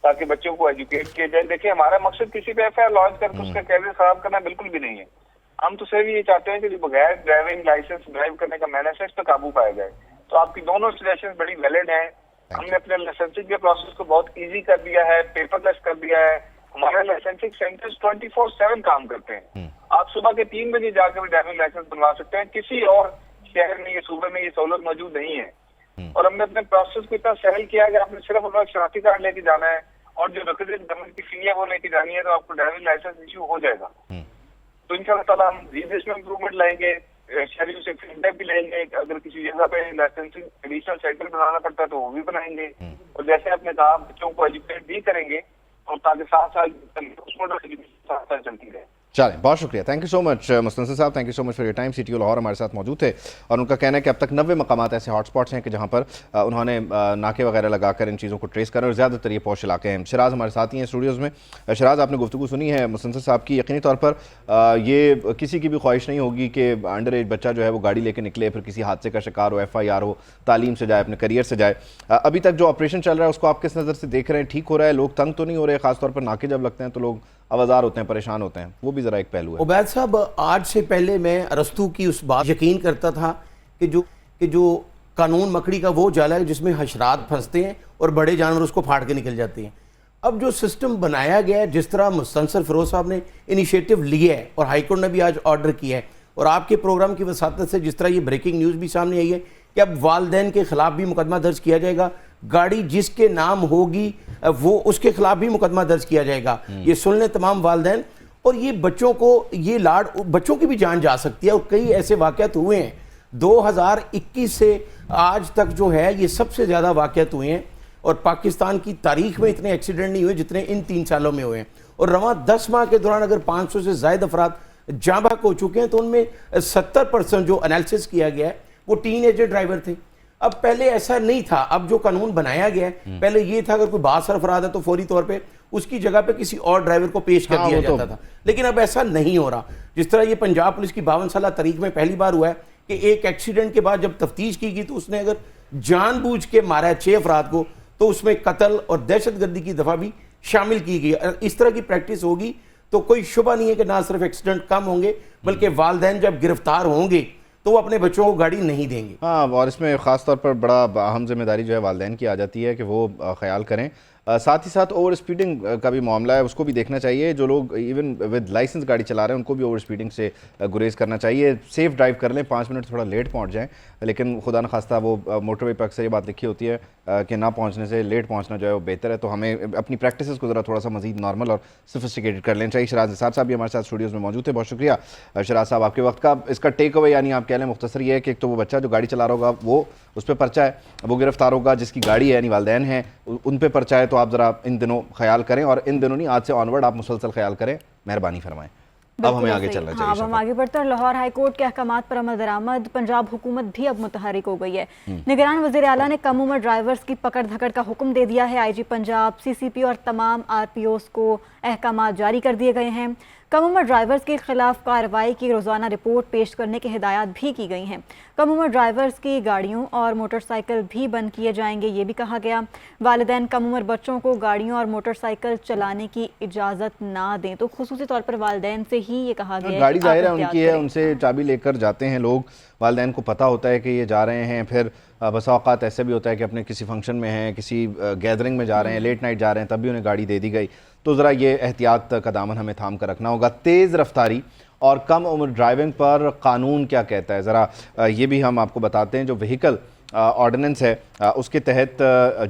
ताकि बच्चों को एजुकेट किया जाए। देखिए, हमारा मकसद किसी पे एफआईआर लॉन्च करके उसका कैरियर खराब करना बिल्कुल भी नहीं है। हम तो सिर्फ ये चाहते हैं कि जो बगैर ड्राइविंग लाइसेंस ड्राइव करने का मैनेज है इस पर काबू पाया जाए। तो आपकी दोनों सजेशन बड़ी वैलिड हैं। हमने अपने लाइसेंसिंग के प्रोसेस को बहुत ईजी कर दिया है, पेपरलेस कर दिया है। हमारे लाइसेंसिंग सेंटर्स 24/7 काम करते हैं। आप सुबह के 3 बजे जाकर भी ड्राइविंग लाइसेंस बनवा सकते हैं। किसी और शहर में ये सूबे में ये सहूलत मौजूद नहीं है और हमने अपने प्रोसेस को इतना सरल किया है कि आपने सिर्फ अपना शनाख्ती कार्ड लेके जाना है और जो रिक्विजिट गवर्नमेंट की फी है वो लेके जानी है तो आपको ड्राइविंग लाइसेंस इशू हो जाएगा। तो इंशाल्लाह ताला हम इसमें इम्प्रूवमेंट लाएंगे, शहरियों से फीडबैक भी लेंगे। अगर किसी जगह पे लाइसेंसिंग एडिशनल सेंटर बनाना पड़ता है तो वो भी बनाएंगे और जैसे आपने कहा बच्चों को एजुकेट भी करेंगे और ताकि साथ साथ चलती रहे। चलें, बहुत शुक्रिया, thank you so much Mustansar साहब, thank you so much for your time. CTO Lahore हमारे साथ मौजूद थे और उनका कहना है कि अब तक 90 मकामात ऐसे हॉट स्पॉट्स हैं कि जहाँ पर उन्होंने नाके वगैरह लगाकर इन चीज़ों को ट्रेस करें और ज़्यादातर ये पॉश इलाके हैं। शराज हमारे साथ ही हैं स्टूडियोज़ में। शराज, आपने गुफ्तगू सुनी है मुस्तनसर साहब की, यकीनी तौर पर ये किसी की भी ख्वाहिश नहीं होगी कि अंडर एज बच्चा जो है वो गाड़ी लेकर निकले, फिर किसी हादसे का शिकार हो, FIR हो, तालीम से जाए, अपने करियर से जाए। अभी तक जो ऑपरेशन चल रहा है उसको आप किस नज़र से देख रहे हैं? ठीक हो रहा है? लोग तंग तो नहीं हो रहे? खासतौर पर नाके जब लगते हैं तो लोग आवाज़ार होते हैं, परेशान होते हैं, वो भी ज़रा एक पहलू है। उबैद साहब, आज से पहले मैं अरस्तू की उस बात यकीन करता था कि जो कानून मकड़ी का वो जाला है जिसमें हशरात फंसते हैं और बड़े जानवर उसको फाड़ के निकल जाते हैं। अब जो सिस्टम बनाया गया है, जिस तरह मुस्तनसर फिरोज साहब ने इनिशिएटिव लिया है और हाई कोर्ट ने भी आज ऑर्डर किया है, और आपके प्रोग्राम की वसातत से जिस तरह ये ब्रेकिंग न्यूज़ भी सामने आई है कि अब वालदैन के खिलाफ भी मुकदमा दर्ज किया जाएगा, गाड़ी जिसके नाम होगी वो उसके खिलाफ भी मुकदमा दर्ज किया जाएगा। ये सुन लें तमाम वालदैन। और ये बच्चों को ये बच्चों की भी जान जा सकती है, और कई ऐसे वाक़यात हुए हैं 2021 से आज तक जो है ये सबसे ज़्यादा वाक़यात हुए हैं, और पाकिस्तान की तारीख में इतने एक्सीडेंट नहीं हुए जितने इन 3 सालों में हुए हैं। और रवां 10 माह के दौरान अगर 500 से ज़ायद अफराद जाँ बहक हो चुके हैं तो उनमें 70% जो एनालिसिस किया गया है वो टीनेजर ड्राइवर थे। अब पहले ऐसा नहीं था, अब जो कानून बनाया गया है, पहले ये था अगर कोई 62 अफराद है तो फौरी तौर पे उसकी जगह पे किसी और ड्राइवर को पेश कर दिया जाता था, लेकिन अब ऐसा नहीं हो रहा। जिस तरह ये पंजाब पुलिस की 52 साल तारीख में पहली बार हुआ है कि एक एक्सीडेंट के बाद जब तफ्तीश की गई तो उसने अगर जानबूझ के मारा है 6 अफराद को, तो उसमें कत्ल और दहशतगर्दी की दफ़ा भी शामिल की गई। इस तरह की प्रैक्टिस होगी तो कोई शुबा नहीं है कि ना सिर्फ एक्सीडेंट कम होंगे बल्कि वालदैन जब गिरफ्तार होंगे तो वो अपने बच्चों को गाड़ी नहीं देंगे। हाँ, और इसमें ख़ास तौर पर बड़ा अहम जिम्मेदारी जो है वालिदैन की आ जाती है कि वो ख्याल करें। साथ ही साथ ओवर स्पीडिंग का भी मामला है, उसको भी देखना चाहिए। जो लोग इवन विद लाइसेंस गाड़ी चला रहे हैं उनको भी ओवर स्पीडिंग से गुरेज करना चाहिए। सेफ़ ड्राइव कर लें, 5 मिनट थोड़ा लेट पहुंच जाएं, लेकिन खुदा न खास्ता वो मोटरवे पर अक्सर ये बात लिखी होती है कि ना पहुंचने से लेट पहुंचना जो है वो बेहतर है। तो हमें अपनी प्रैक्टिसेस को ज़रा थोड़ा सा मज़ीद नॉर्मल और सोफिस्टिकेटेड कर लेना चाहिए। शराज निसार साहब भी हमारे साथ स्टूडियोज़ में मौजूद थे, बहुत शुक्रिया शराज साहब आपके वक्त का। इसका टेक अवे यानी आप कह लें मुख्तसर ये है कि एक तो वो बच्चा जो गाड़ी चला रहा होगा वो उस पर पर्चा है, वो गिरफ्तार होगा, जिसकी गाड़ी है यानी वालिदैन है उन पर पर्चा है। तो आप ज़रा इन दिनों ख्याल करें, और इन दिनों नहीं, आज से ऑनवर्ड आप मुसलसल ख्याल करें, मेहरबानी फरमाएं। अब हमें आगे चलना चाहिए। हाँ, अब हम आगे बढ़ते हैं। लाहौर हाई कोर्ट के अहकामात पर अमल दरामद, पंजाब हुकूमत भी अब मुतहरिक हो गई है। निगरान वज़ीर आला ने कम उम्र ड्राइवर्स की पकड़ धकड़ का हुक्म दे दिया है। IG पंजाब, CCP और तमाम RPOs को अहकामात जारी कर दिए गए हैं। कम उम्र ड्राइवर्स के खिलाफ कार्रवाई की रोज़ाना रिपोर्ट पेश करने की हिदायत भी की गई हैं। कम उम्र ड्राइवर्स की गाड़ियों और मोटरसाइकिल भी बंद किए जाएंगे, ये भी कहा गया। वालिदैन कम उम्र बच्चों को गाड़ियों और मोटरसाइकिल चलाने की इजाज़त ना दें, तो खुसूसी तौर पर वालिदैन से ही ये कहा गया है। गाड़ी ज़ाहिर है उनकी है, उनसे चाबी लेकर जाते हैं लोग, वालिदैन को पता होता है कि ये जा रहे हैं। फिर बसा औक़ात ऐसे भी होता है कि अपने किसी फंक्शन में हैं, किसी गैदरिंग में जा रहे हैं, लेट नाइट जा रहे हैं, तब भी उन्हें गाड़ी दे दी गई। तो ज़रा ये एहतियात का दामन हमें थाम कर रखना होगा। तेज़ रफ्तारी और कम उम्र ड्राइविंग पर कानून क्या कहता है, ज़रा ये भी हम आपको बताते हैं। जो व्हीकल ऑर्डिनेंस है उसके तहत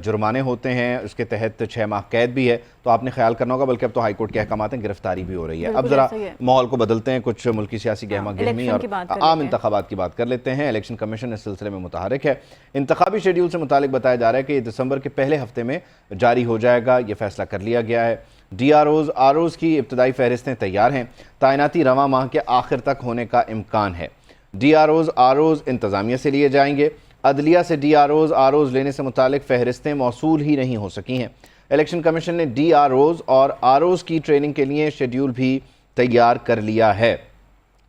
जुर्माने होते हैं, उसके तहत 6 माह कैद भी है, तो आपने ख्याल करना होगा। बल्कि अब तो हाई कोर्ट के अहकामात हैं, गिरफ्तारी भी हो रही है। अब ज़रा माहौल को बदलते हैं, कुछ मुल्की सियासी गहमा गहमी और आम इंतखाबात की बात कर लेते हैं। इलेक्शन कमीशन इस सिलसिले में मुतहरिक है। इंतखाबी शेड्यूल से मुतालिक बताया जा रहा है कि दिसंबर के पहले हफ्ते में जारी हो जाएगा, ये फैसला कर लिया गया है। DROs ROs की इब्तदाई फहरिस्तें तैयार हैं, तैनाती रवां माह के आखिर तक होने का इम्कान है। DROs ROs इंतज़ामिया से लिए जाएंगे। अदलिया से DROs ROs लेने से मुतालिक फहरिस्तें मौसूल ही नहीं हो सकी हैं। इलेक्शन कमीशन ने DROs और ROs की ट्रेनिंग के लिए शेड्यूल भी तैयार कर लिया है।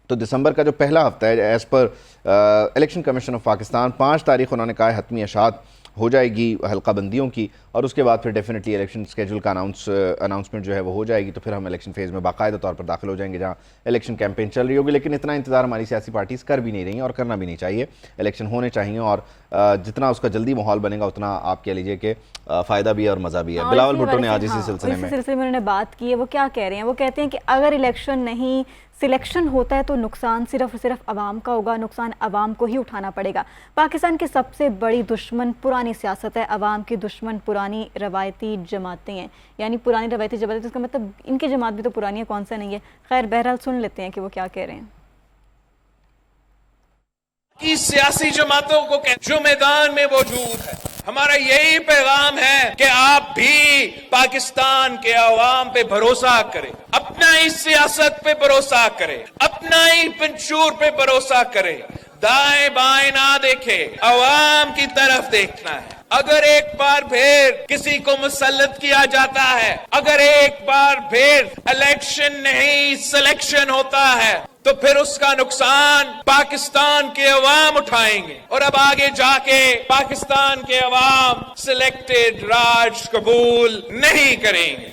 तो दिसंबर का जो पहला हफ्ता है, as per election commission of Pakistan, 5 तारीख उन्होंने कहा है हतमी अशात हो जाएगी हल्का बंदियों की, और उसके बाद फिर डेफिनेटली इलेक्शन स्केड्यूल का अनाउंसमेंट जो है वो हो जाएगी। तो फिर हम इलेक्शन फेज़ में बाकायदा तौर पर दाखिल हो जाएंगे जहाँ इलेक्शन कैंपेन चल रही होगी। लेकिन इतना इंतजार हमारी सियासी पार्टीज़ कर भी नहीं रही हैं और करना भी नहीं चाहिए। इलेक्शन होने चाहिए, और जितना उसका जल्दी माहौल बनेगा उतना आप कह लीजिए कि फ़ायदा भी है और मज़ा भी है। बिलावल भुट्टो ने आज इसी सिलसिले में उन्होंने बात की है। वो क्या कह रहे हैं? वो कहते हैं कि अगर इलेक्शन नहीं, सिलेक्शन होता है तो नुकसान सिर्फ और सिर्फ अवाम का होगा, नुकसान अवाम को ही उठाना पड़ेगा। पाकिस्तान की सबसे बड़ी दुश्मन पुरानी सियासत है, अवाम की दुश्मन पुरानी रवायती जमातें हैं। यानी पुरानी रवायती जमातें, तो इसका मतलब इनकी जमात भी तो पुरानी है, कौन सा नहीं है। खैर, बहरहाल सुन लेते हैं कि वो क्या कह रहे हैं। कि सियासी जमातों को जो मैदान में मौजूद है ہمارا یہی پیغام ہے کہ آپ بھی پاکستان کے عوام پہ بھروسہ کریں، اپنا ہی سیاست پہ بھروسہ کریں، اپنا ہی منشور پہ بھروسہ کریں، دائیں بائیں نہ دیکھے، عوام کی طرف دیکھنا ہے۔ اگر ایک بار پھر کسی کو مسلط کیا جاتا ہے، اگر ایک بار پھر الیکشن نہیں سلیکشن ہوتا ہے، تو پھر اس کا نقصان پاکستان کے عوام اٹھائیں گے، اور اب آگے جا کے پاکستان کے عوام سلیکٹڈ راج قبول نہیں کریں گے۔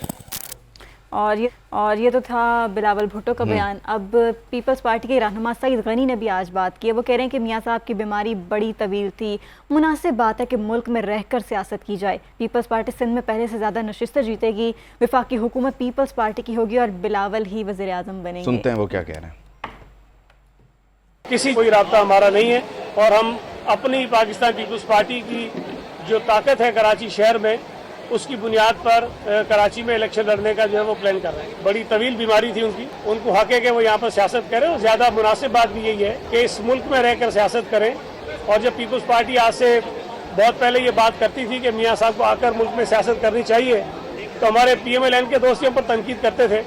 اور یہ تو تھا بلاول بھٹو کا بیان۔ اب پیپلز پارٹی کے رہنما سعید غنی نے بھی آج بات کی ہے۔ وہ کہہ رہے ہیں کہ میاں صاحب کی بیماری بڑی طویل تھی، مناسب بات ہے کہ ملک میں رہ کر سیاست کی جائے۔ پیپلز پارٹی سندھ میں پہلے سے زیادہ نشستیں جیتے گی، وفاقی حکومت پیپلز پارٹی کی ہوگی اور بلاول ہی وزیر اعظم بنیں گے۔ سنتے ہیں وہ کیا کہہ رہے ہیں۔ کسی کوئی رابطہ ہمارا نہیں ہے، اور ہم اپنی پاکستان پیپلز پارٹی کی جو طاقت ہے کراچی شہر میں، اس کی بنیاد پر کراچی میں الیکشن لڑنے کا جو ہے وہ پلان کر رہے ہیں۔ بڑی طویل بیماری تھی ان کو حق ہے کہ وہ یہاں پر سیاست کریں، اور زیادہ مناسب بات بھی یہی ہے کہ اس ملک میں رہ کر سیاست کریں۔ اور جب پیپلز پارٹی آج سے بہت پہلے یہ بات کرتی تھی کہ میاں صاحب کو آ کر ملک میں سیاست کرنی چاہیے، تو ہمارے پی ایم ایل این کے دوست ہم پر تنقید کرتے تھے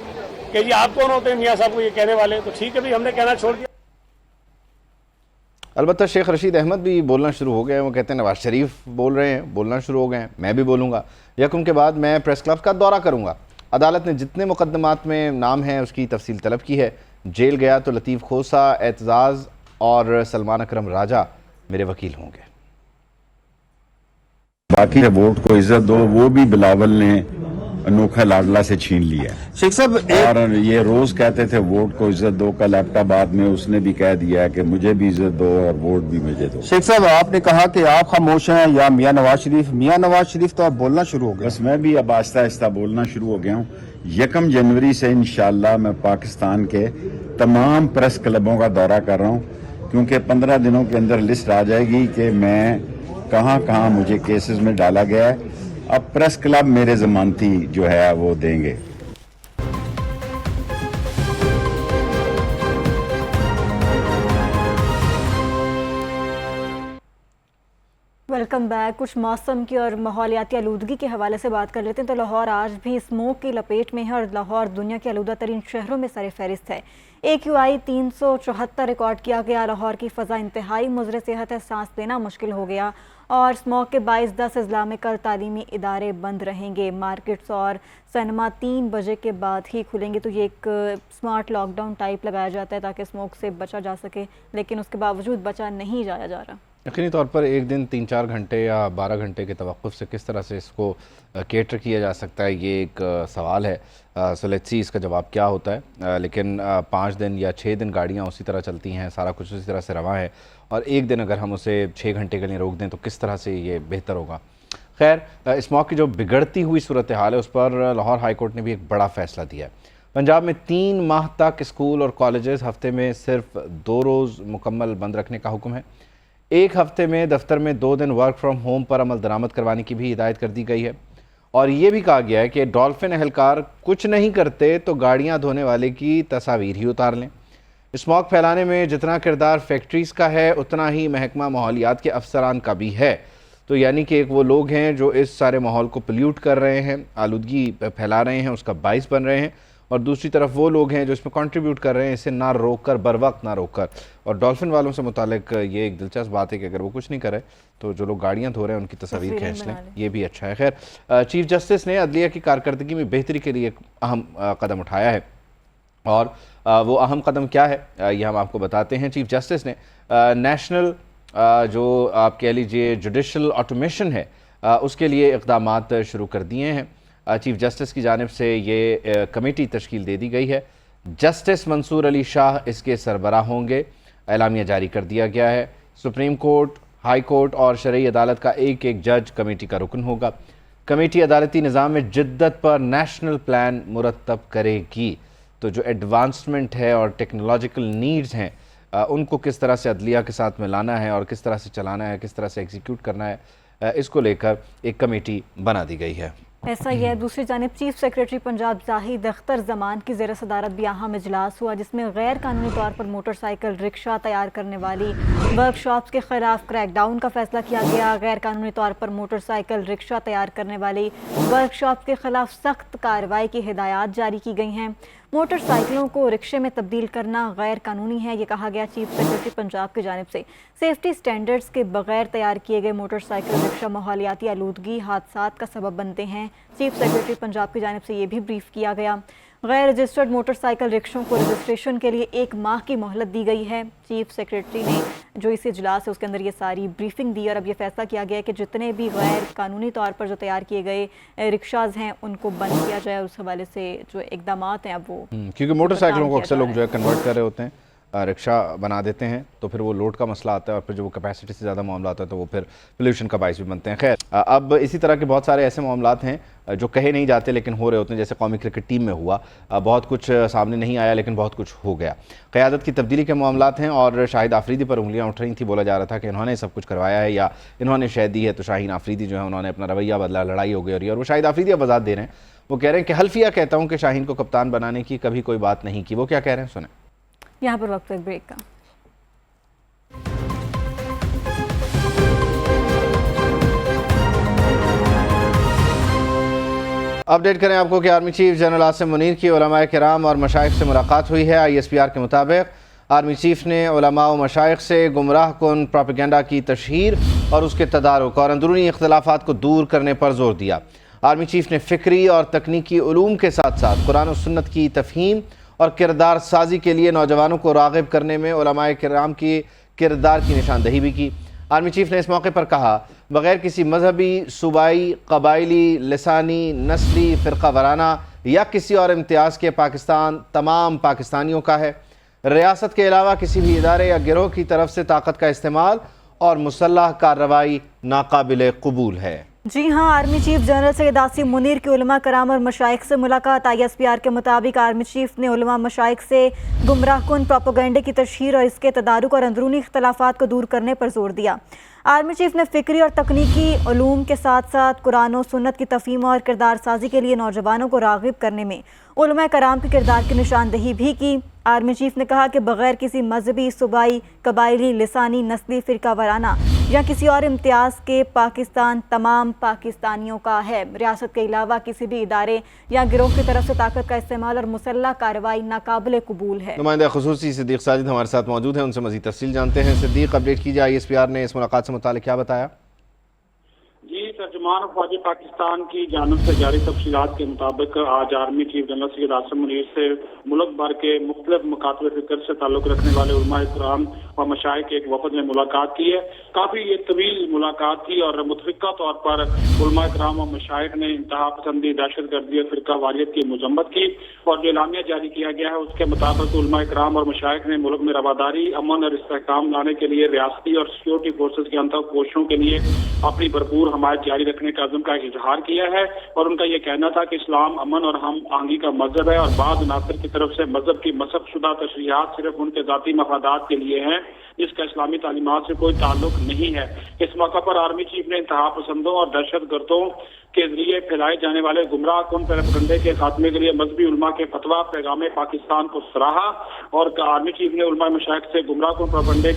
کہ جی آپ کون ہوتے ہیں میاں صاحب کو یہ کہنے والے۔ تو ٹھیک ہے بھی، ہم نے کہنا چھوڑ دیا۔ البتہ شیخ رشید احمد بھی بولنا شروع ہو گئے ہیں۔ وہ کہتے ہیں نواز شریف بول رہے ہیں، بولنا شروع ہو گئے ہیں، میں بھی بولوں گا، یکم کے بعد میں پریس کلب کا دورہ کروں گا۔ عدالت نے جتنے مقدمات میں نام ہیں اس کی تفصیل طلب کی ہے۔ جیل گیا تو لطیف کھوسہ، اعتزاز اور سلمان اکرم راجہ میرے وکیل ہوں گے۔ باقی ووٹ کو عزت دو، وہ بھی بلاول نے انوکھا لاڈلا سے چھین لیا ہے۔ شیخ صاحب اور یہ روز کہتے تھے ووٹ کو عزت دو، کل ایبٹ آباد میں اس نے بھی کہہ دیا کہ مجھے بھی عزت دو اور ووٹ بھی مجھے دو۔ شیخ صاحب آپ نے کہا کہ آپ خاموش ہیں یا میاں نواز شریف تو آپ بولنا شروع ہو گئے۔ بس میں بھی اب آہستہ آہستہ بولنا شروع ہو گیا ہوں۔ 1 جنوری سے انشاءاللہ میں پاکستان کے تمام پریس کلبوں کا دورہ کر رہا ہوں، کیونکہ 15 دنوں کے اندر لسٹ آ جائے گی کہ میں کہاں کہاں مجھے کیسز میں ڈالا گیا ہے۔ اب پریس کلب میرے ضمانتی جو ہے وہ دیں گے۔ Welcome back. کچھ موسم کی اور ماحولیاتی آلودگی کے حوالے سے بات کر لیتے ہیں تو لاہور آج بھی اسموک کی لپیٹ میں ہے اور لاہور دنیا کے آلودہ ترین شہروں میں سر فہرست ہے۔ AQI 374 ریکارڈ کیا گیا۔ لاہور کی فضا انتہائی مضر صحت ہے، سانس لینا مشکل ہو گیا اور اسموک کے باعث 10 اضلاع میں کل تعلیمی ادارے بند رہیں گے۔ مارکیٹس اور سینما 3 بجے کے بعد ہی کھلیں گے، تو یہ ایک سمارٹ لاک ڈاؤن ٹائپ لگایا جاتا ہے تاکہ اسموک سے بچا جا سکے، لیکن اس کے باوجود بچا نہیں جایا جا رہا۔ یقینی طور پر ایک دن 3-4 گھنٹے یا 12 گھنٹے کے توقف سے کس طرح سے اس کو کیٹر کیا جا سکتا ہے، یہ ایک سوال ہے۔ سو لیٹس سی اس کا جواب کیا ہوتا ہے، لیکن 5 دن یا 6 دن گاڑیاں اسی طرح چلتی ہیں، سارا کچھ اسی طرح سے رواں ہے، اور ایک دن اگر ہم اسے 6 گھنٹے کے لیے روک دیں تو کس طرح سے یہ بہتر ہوگا۔ خیر، اسموک کی جو بگڑتی ہوئی صورتحال ہے اس پر لاہور ہائی کورٹ نے بھی ایک بڑا فیصلہ دیا ہے۔ پنجاب میں 3 ماہ تک اسکول اور کالجز ہفتے میں صرف 2 روز مکمل بند رکھنے کا حکم ہے۔ ایک ہفتے میں دفتر میں 2 دن ورک فرام ہوم پر عمل درآمد کروانے کی بھی ہدایت کر دی گئی ہے، اور یہ بھی کہا گیا ہے کہ ڈولفن اہلکار کچھ نہیں کرتے تو گاڑیاں دھونے والے کی تصاویر ہی اتار لیں۔ اسموک پھیلانے میں جتنا کردار فیکٹریز کا ہے اتنا ہی محکمہ ماحولیات کے افسران کا بھی ہے، تو یعنی کہ ایک وہ لوگ ہیں جو اس سارے ماحول کو پلیوٹ کر رہے ہیں، آلودگی پھیلا رہے ہیں، اس کا باعث بن رہے ہیں، اور دوسری طرف وہ لوگ ہیں جو اس میں کنٹریبیوٹ کر رہے ہیں، اسے نہ روک کر، بر وقت نہ روک کر۔ اور ڈولفن والوں سے متعلق یہ ایک دلچسپ بات ہے کہ اگر وہ کچھ نہیں کرے تو جو لوگ گاڑیاں دھو رہے ہیں ان کی تصاویر کھینچ لیں، یہ بھی اچھا ہے۔ خیر، چیف جسٹس نے عدلیہ کی کارکردگی میں بہتری کے لیے ایک اہم قدم اٹھایا ہے، اور وہ اہم قدم کیا ہے یہ ہم آپ کو بتاتے ہیں۔ چیف جسٹس نے نیشنل جو آپ کہہ لیجئے جوڈیشل آٹومیشن ہے اس کے لیے اقدامات شروع کر دیے ہیں۔ چیف جسٹس کی جانب سے یہ کمیٹی تشکیل دے دی گئی ہے۔ جسٹس منصور علی شاہ اس کے سربراہ ہوں گے، اعلامیہ جاری کر دیا گیا ہے۔ سپریم کورٹ، ہائی کورٹ اور شرعی عدالت کا ایک ایک جج کمیٹی کا رکن ہوگا۔ کمیٹی عدالتی نظام میں جدت پر نیشنل پلان مرتب کرے گی، تو جو ایڈوانسمنٹ ہے اور ٹیکنالوجیکل نیڈز ہیں ان کو کس طرح سے عدلیہ کے ساتھ ملانا ہے اور کس طرح سے چلانا ہے، کس طرح سے ایگزیکیوٹ کرنا ہے، اس کو لے کر ایک کمیٹی بنا دی گئی ہے۔ ایسا ہی ہے۔ دوسری جانب چیف سیکریٹری پنجاب زاہد اختر زمان کی زیر صدارت بھی اہم اجلاس ہوا، جس میں غیر قانونی طور پر موٹر سائیکل رکشہ تیار کرنے والی ورک شاپس کے خلاف کریک ڈاؤن کا فیصلہ کیا گیا۔ غیر قانونی طور پر موٹر سائیکل رکشہ تیار کرنے والی ورک شاپس کے خلاف سخت کارروائی کی ہدایات جاری کی گئی ہیں۔ موٹر سائیکلوں کو رکشے میں تبدیل کرنا غیر قانونی ہے، یہ کہا گیا چیف سیکریٹری پنجاب کی جانب سے۔ سیفٹی سٹینڈرڈز کے بغیر تیار کیے گئے موٹر سائیکل رکشہ ماحولیاتی آلودگی حادثات کا سبب بنتے ہیں۔ چیف سیکریٹری پنجاب کی جانب سے یہ بھی بریف کیا گیا۔ غیر رجسٹرڈ موٹر سائیکل رکشوں کو رجسٹریشن کے لیے 1 ماہ کی مہلت دی گئی ہے۔ چیف سیکریٹری نے جو اس اجلاس ہے اس کے اندر یہ ساری بریفنگ دی، اور اب یہ فیصلہ کیا گیا ہے کہ جتنے بھی غیر قانونی طور پر جو تیار کیے گئے رکشاز ہیں ان کو بند کیا جائے۔ اس حوالے سے جو اقدامات ہیں اب وہ کیونکہ موٹر سائیکلوں کو اکثر لوگ جو ہے کنورٹ کر رہے ہوتے ہیں، رکشہ بنا دیتے ہیں، تو پھر وہ لوڈ کا مسئلہ آتا ہے، اور پھر جو وہ کیپیسٹی سے زیادہ معاملات ہوتے ہیں تو وہ پھر پولیوشن کا باعث بھی بنتے ہیں۔ خیر، اب اسی طرح کے بہت سارے ایسے معاملات ہیں جو کہے نہیں جاتے لیکن ہو رہے ہوتے ہیں، جیسے قومی کرکٹ ٹیم میں ہوا، بہت کچھ سامنے نہیں آیا لیکن بہت کچھ ہو گیا۔ قیادت کی تبدیلی کے معاملات ہیں، اور شاہد آفریدی پر انگلیاں اٹھ رہی تھیں، بولا جا رہا تھا کہ انہوں نے سب کچھ کروایا ہے یا انہوں نے شہد دی ہے، تو شاہین آفریدی جو ہے انہوں نے اپنا رویہ بدلا، لڑائی ہو گئی، اور وہ شاہد آفریدی اب وضاحت دے رہے ہیں۔ وہ کہہ رہے ہیں کہ حلفیہ کہتا ہوں کہ شاہین کو کپتان بنانے کی کبھی کوئی بات نہیں کی۔ وہ کیا کہہ رہے ہیں سنیں۔ یہاں پر وقت ایک بریک کا۔ اپڈیٹ کریں آپ کو کہ army chief general Asim Munir کی علماء کرام اور مشائخ سے ملاقات ہوئی ہے۔ ISPR کے مطابق آرمی چیف نے علماء و مشائخ سے گمراہ کن پروپیگنڈا کی تشہیر اور اس کے تدارک اور اندرونی اختلافات کو دور کرنے پر زور دیا۔ آرمی چیف نے فکری اور تکنیکی علوم کے ساتھ ساتھ قرآن و سنت کی تفہیم اور کردار سازی کے لیے نوجوانوں کو راغب کرنے میں علماء کرام کی کردار کی نشاندہی بھی کی۔ آرمی چیف نے اس موقع پر کہا، بغیر کسی مذہبی، صوبائی، قبائلی، لسانی، نسلی، فرقہ وارانہ یا کسی اور امتیاز کے پاکستان تمام پاکستانیوں کا ہے۔ ریاست کے علاوہ کسی بھی ادارے یا گروہ کی طرف سے طاقت کا استعمال اور مسلح کارروائی ناقابل قبول ہے۔ جی ہاں، army chief general Syed Asim Munir کی علماء کرام اور مشائخ سے ملاقات۔ ISPR کے مطابق آرمی چیف نے علماء مشائخ سے گمراہ کن پروپیگنڈے کی تشہیر اور اس کے تدارک اور اندرونی اختلافات کو دور کرنے پر زور دیا۔ آرمی چیف نے فکری اور تکنیکی علوم کے ساتھ ساتھ قرآن و سنت کی تفہیم اور کردار سازی کے لیے نوجوانوں کو راغب کرنے میں علماء کرام کے کردار کی نشاندہی بھی کی۔ آرمی چیف نے کہا کہ بغیر کسی مذہبی، صوبائی، قبائلی، لسانی، نسلی، فرقہ وارانہ یا کسی اور امتیاز کے پاکستان تمام پاکستانیوں کا ہے۔ ریاست کے علاوہ کسی بھی ادارے یا گروہ کی طرف سے طاقت کا استعمال اور مسلح کارروائی ناقابل قبول ہے۔ نمائندہ خصوصی صدیق ساجد ہمارے ساتھ موجود ہیں، ان سے مزید تفصیل جانتے ہیں۔ صدیق، اپڈیٹ کیجیے، ISPR نے اس ملاقات سے متعلق کیا بتایا؟ جی، ترجمان فوج پاکستان کی جانب سے جاری تفصیلات کے مطابق آج army chief general Syed Asim Munir سے ملک بھر کے مختلف مکاتب فکر سے تعلق رکھنے والے علماء کرام اور مشائخ کے ایک وفد نے ملاقات کی ہے۔ کافی یہ طویل ملاقات تھی اور متفقہ طور پر علماء کرام اور مشائخ نے انتہا پسندی، دہشت گردی اور فرقہ واریت کی مذمت کی، اور جو اعلامیہ جاری کیا گیا ہے اس کے مطابق علماء کرام اور مشائخ نے ملک میں رواداری، امن اور استحکام لانے کے لیے ریاستی اور سیکورٹی فورسز کی انتھک کوششوں کے لیے اپنی بھرپور حمایت جاری رکھنے کا عزم کا اظہار کیا ہے، اور ان کا یہ کہنا تھا کہ اسلام امن اور ہم آہنگی کا مذہب ہے، اور بعض عناصر کی طرف سے مذہب کی مسخ شدہ تشریحات صرف ان کے ذاتی مفادات کے لیے ہیں، جس کا اسلامی تعلیمات سے کوئی تعلق نہیں ہے۔ اس موقع پر آرمی چیف نے انتہا پسندوں اور دہشت گردوں کے ذریعے پھیلائے جانے والے گمراہ کن پروپیگنڈے کے خاتمے کے لیے مذہبی علماء کے فتویٰ پیغام پاکستان کو سراہا، اور آرمی چیف نے علماء مشائخ سے گمراہ کن پروپیگنڈے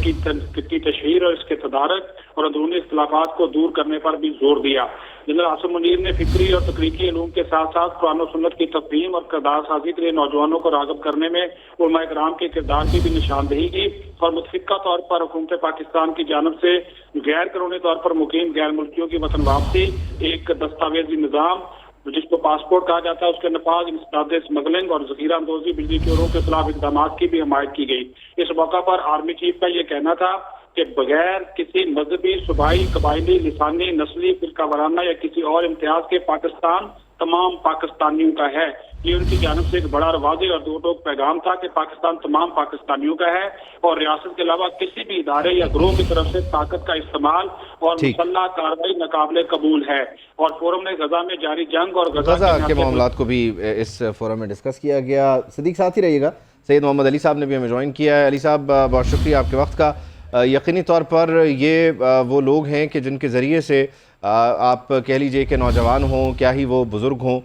کی تشہیر اور اس کے تدارک اور اندرونی اختلافات کو دور کرنے پر بھی زور دیا۔ جنرل عاصم منیر نے فکری اور تکنیکی علوم کے ساتھ ساتھ قرآن و سنت کی تفہیم اور کردار سازی کے لیے نوجوانوں کو راغب کرنے میں علماء کرام کے کردار کی بھی نشاندہی کی، اور متفقہ طور پر حکومت پاکستان کی جانب سے غیر قانونی طور پر مقیم غیر ملکیوں کی وطن واپسی، ایک دستاویزی نظام جس کو پاسپورٹ کہا جاتا ہے، اس کے نفاذ، انسداد اسمگلنگ اور ذخیرہ اندوزی بجلی چوروں کے خلاف اقدامات کی بھی حمایت کی گئی۔ اس موقع پر آرمی چیف کا یہ کہنا تھا کہ بغیر کسی مذہبی، صوبائی، قبائلی، لسانی، نسلی، فرقہ وارانہ یا کسی اور امتیاز کے پاکستان تمام پاکستانیوں کا ہے۔ یہ ان کی جانب سے ایک بڑا واضح اور دو ٹوک پیغام تھا کہ پاکستان تمام پاکستانیوں کا ہے، اور ریاست کے علاوہ کسی بھی ادارے یا گروہ کی طرف سے طاقت کا استعمال اور مسلح کارروائی ناقابل قبول ہے۔ اور فورم نے غزہ میں جاری جنگ اور غزہ کے معاملات کو بھی اس فورم میں ڈسکس کیا گیا۔ صدیق، ساتھ ہی رہیے گا، سید محمد علی صاحب نے بھی ہمیں جوائن کیا ہے۔ علی صاحب، بہت شکریہ آپ کے وقت کا۔ یقینی طور پر یہ وہ لوگ ہیں کہ جن کے ذریعے سے آپ کہہ لیجئے کہ نوجوان ہوں کیا ہی وہ بزرگ ہوں،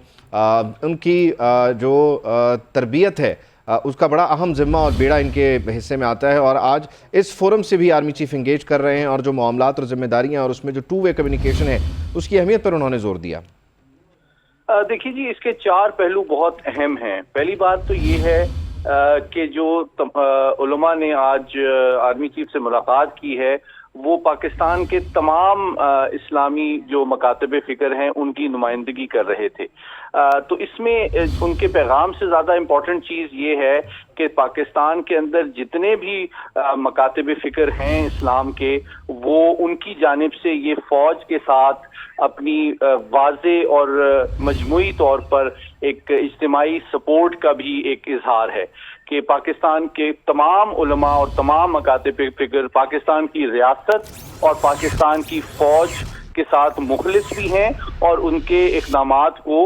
ان کی جو تربیت ہے اس کا بڑا اہم ذمہ اور بیڑا ان کے حصے میں آتا ہے، اور آج اس فورم سے بھی آرمی چیف انگیج کر رہے ہیں اور جو معاملات اور ذمہ داریاں اور اس میں جو ٹو وے کمیونیکیشن ہے اس کی اہمیت پر انہوں نے زور دیا۔ دیکھیے جی، اس کے 4 پہلو بہت اہم ہیں۔ پہلی بات تو یہ ہے کہ جو علماء نے آج آرمی چیف سے ملاقات کی ہے وہ پاکستان کے تمام اسلامی جو مکاتب فکر ہیں ان کی نمائندگی کر رہے تھے، تو اس میں ان کے پیغام سے زیادہ امپورٹنٹ چیز یہ ہے کہ پاکستان کے اندر جتنے بھی مکاتب فکر ہیں اسلام کے، وہ ان کی جانب سے یہ فوج کے ساتھ اپنی واضح اور مجموعی طور پر ایک اجتماعی سپورٹ کا بھی ایک اظہار ہے کہ پاکستان کے تمام علماء اور تمام مکاتب فکر پاکستان کی ریاست اور پاکستان کی فوج کے ساتھ مخلص بھی ہیں اور ان کے اقدامات کو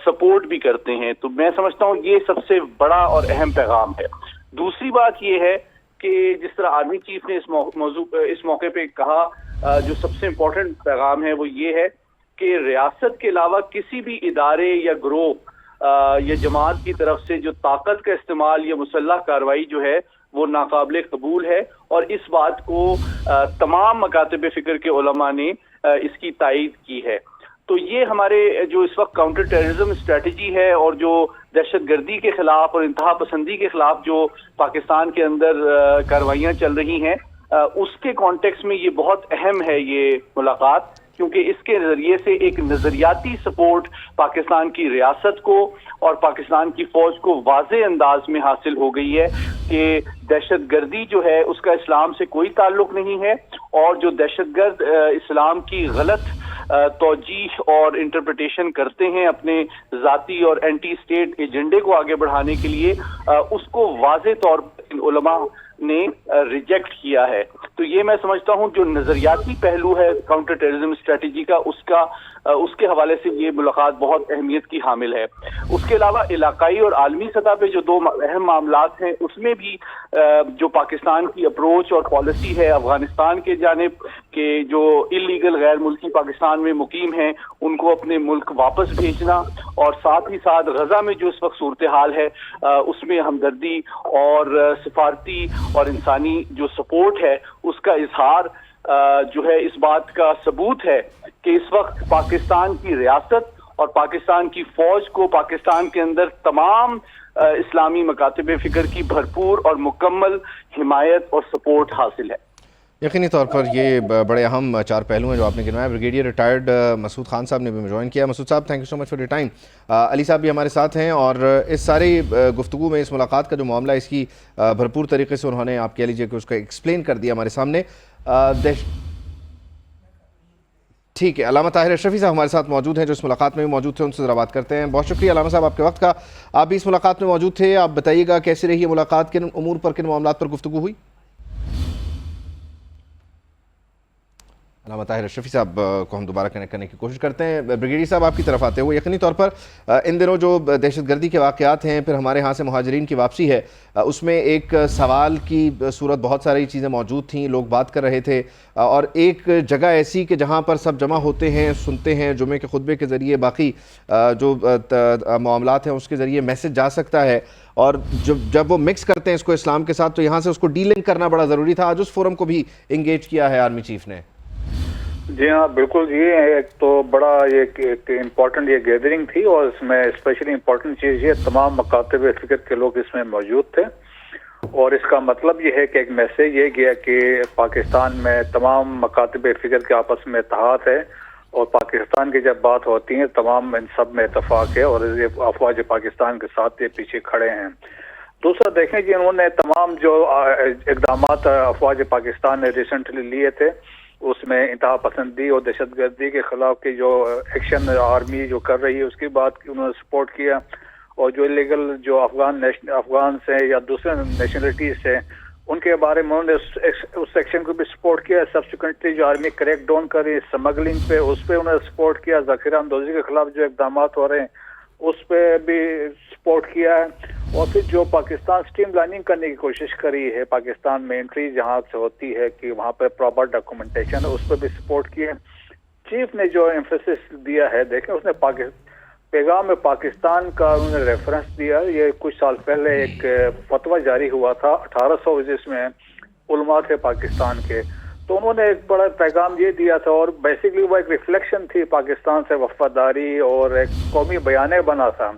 سپورٹ بھی کرتے ہیں۔ تو میں سمجھتا ہوں یہ سب سے بڑا اور اہم پیغام ہے۔ دوسری بات یہ ہے کہ جس طرح آرمی چیف نے اس موقع پہ کہا، جو سب سے امپورٹنٹ پیغام ہے وہ یہ ہے کہ ریاست کے علاوہ کسی بھی ادارے یا گروہ یا جماعت کی طرف سے جو طاقت کا استعمال یا مسلح کارروائی جو ہے وہ ناقابل قبول ہے، اور اس بات کو تمام مکاتب فکر کے علماء نے اس کی تائید کی ہے۔ تو یہ ہمارے جو اس وقت کاؤنٹر ٹیررزم اسٹریٹجی ہے اور جو دہشت گردی کے خلاف اور انتہا پسندی کے خلاف جو پاکستان کے اندر کارروائیاں چل رہی ہیں، اس کے کانٹیکس میں یہ بہت اہم ہے یہ ملاقات، کیونکہ اس کے ذریعے سے ایک نظریاتی سپورٹ پاکستان کی ریاست کو اور پاکستان کی فوج کو واضح انداز میں حاصل ہو گئی ہے کہ دہشت گردی جو ہے اس کا اسلام سے کوئی تعلق نہیں ہے، اور جو دہشت گرد اسلام کی غلط توجیح اور انٹرپریٹیشن کرتے ہیں اپنے ذاتی اور اینٹی اسٹیٹ ایجنڈے کو آگے بڑھانے کے لیے، اس کو واضح طور پر علماء نے ریجیکٹ کیا ہے۔ تو یہ میں سمجھتا ہوں جو نظریاتی پہلو ہے کاؤنٹر ٹیررزم اسٹریٹجی کا، اس کے حوالے سے یہ ملاقات بہت اہمیت کی حامل ہے۔ اس کے علاوہ علاقائی اور عالمی سطح پہ جو 2 اہم معاملات ہیں اس میں بھی جو پاکستان کی اپروچ اور پالیسی ہے افغانستان کے جانب کہ جو اللیگل غیر ملکی پاکستان میں مقیم ہیں ان کو اپنے ملک واپس بھیجنا، اور ساتھ ہی ساتھ غزہ میں جو اس وقت صورتحال ہے اس میں ہمدردی اور سفارتی اور انسانی جو سپورٹ ہے اس کا اظہار جو ہے اس بات کا ثبوت ہے کہ اس وقت پاکستان کی ریاست اور پاکستان کی فوج کو پاکستان کے اندر تمام اسلامی مکاتب فکر کی بھرپور اور مکمل حمایت اور سپورٹ حاصل ہے۔ یقینی طور پر یہ بڑے اہم 4 پہلو ہیں جو آپ نے گنوایا۔ بریگیڈیئر ریٹائرڈ مسعود خان صاحب نے بھی جوائن کیا۔ مسعود صاحب، thank you so much for your time. Ali صاحب بھی ہمارے ساتھ ہیں، اور اس ساری گفتگو میں اس ملاقات کا جو معاملہ ہے اس کی بھرپور طریقے سے انہوں نے آپ کہہ لیجیے کہ اس کا ایکسپلین کر دیا ہمارے سامنے۔ ٹھیک ہے، علامہ طاہر اشرفی صاحب ہمارے ساتھ موجود ہیں جو اس ملاقات میں بھی موجود تھے، ان سے ذرا بات کرتے ہیں۔ بہت شکریہ علامہ صاحب آپ کے وقت کا، آپ بھی اس ملاقات میں موجود تھے، آپ بتائیے گا کیسے رہی یہ ملاقات، کن امور پر کن معاملات پر گفتگو ہوئی؟ علامہ طاہر اشرفی صاحب کو ہم دوبارہ کنیکٹ کرنے کی کوشش کرتے ہیں۔ بریگیڈیئر صاحب آپ کی طرف آتے ہوئے، یقینی طور پر ان دنوں جو دہشت گردی کے واقعات ہیں، پھر ہمارے ہاں سے مہاجرین کی واپسی ہے، اس میں ایک سوال کی صورت بہت ساری چیزیں موجود تھیں، لوگ بات کر رہے تھے، اور ایک جگہ ایسی کہ جہاں پر سب جمع ہوتے ہیں، سنتے ہیں، جمعے کے خطبے کے ذریعے باقی جو معاملات ہیں اس کے ذریعے میسج جا سکتا ہے، اور جب وہ مکس کرتے ہیں اس کو اسلام کے ساتھ تو یہاں سے اس کو ڈی لنک کرنا بڑا ضروری تھا۔ آج اس فورم کو بھی انگیج کیا ہے آرمی چیف نے۔ جی ہاں بالکل، یہ ایک تو بڑا ایک امپورٹنٹ یہ گیدرنگ تھی، اور اس میں اسپیشلی امپورٹنٹ چیز یہ تمام مکاتب فکر کے لوگ اس میں موجود تھے، اور اس کا مطلب یہ ہے کہ ایک میسج یہ گیا کہ پاکستان میں تمام مکاتب فکر کے آپس میں اتحاد ہے، اور پاکستان کی جب بات ہوتی ہے تمام ان سب میں اتفاق ہے، اور یہ افواج پاکستان کے ساتھ یہ پیچھے کھڑے ہیں۔ دوسرا دیکھیں کہ انہوں نے تمام جو اقدامات افواج پاکستان نے ریسنٹلی لیے تھے اس میں انتہا پسندی اور دہشت گردی کے خلاف کی جو ایکشن آرمی جو کر رہی ہے اس کی بات کی انہوں نے سپورٹ کیا، اور جو انلیگل جو افغان سے یا دوسرے نیشنلٹیز سے ان کے بارے میں انہوں نے اس سیکشن کو بھی سپورٹ کیا۔ سبسیکوئنٹلی جو آرمی کریک ڈاؤن کر رہی ہے اسمگلنگ پہ، اس پہ انہوں نے سپورٹ کیا۔ ذخیرہ اندوزی کے خلاف جو اقدامات ہو رہے ہیں اس پہ بھی سپورٹ کیا ہے، اور پھر جو پاکستان اسٹریم لائننگ کرنے کی کوشش کری ہے، پاکستان میں انٹری جہاں سے ہوتی ہے کہ وہاں پہ پراپر ڈاکومنٹیشن ہے، اس پہ بھی سپورٹ کی ہے۔ چیف نے جو ایمفیسس دیا ہے، دیکھیں اس نے پیغام میں پاکستان کا انہوں نے ریفرنس دیا۔ یہ کچھ سال پہلے ایک فتویٰ جاری ہوا تھا 1800 جس میں علماء تھے پاکستان کے، تو انہوں نے ایک بڑا پیغام یہ دیا تھا، اور بیسیکلی وہ ایک ریفلیکشن تھی پاکستان سے وفاداری اور ایک قومی بیانیہ بنا تھا،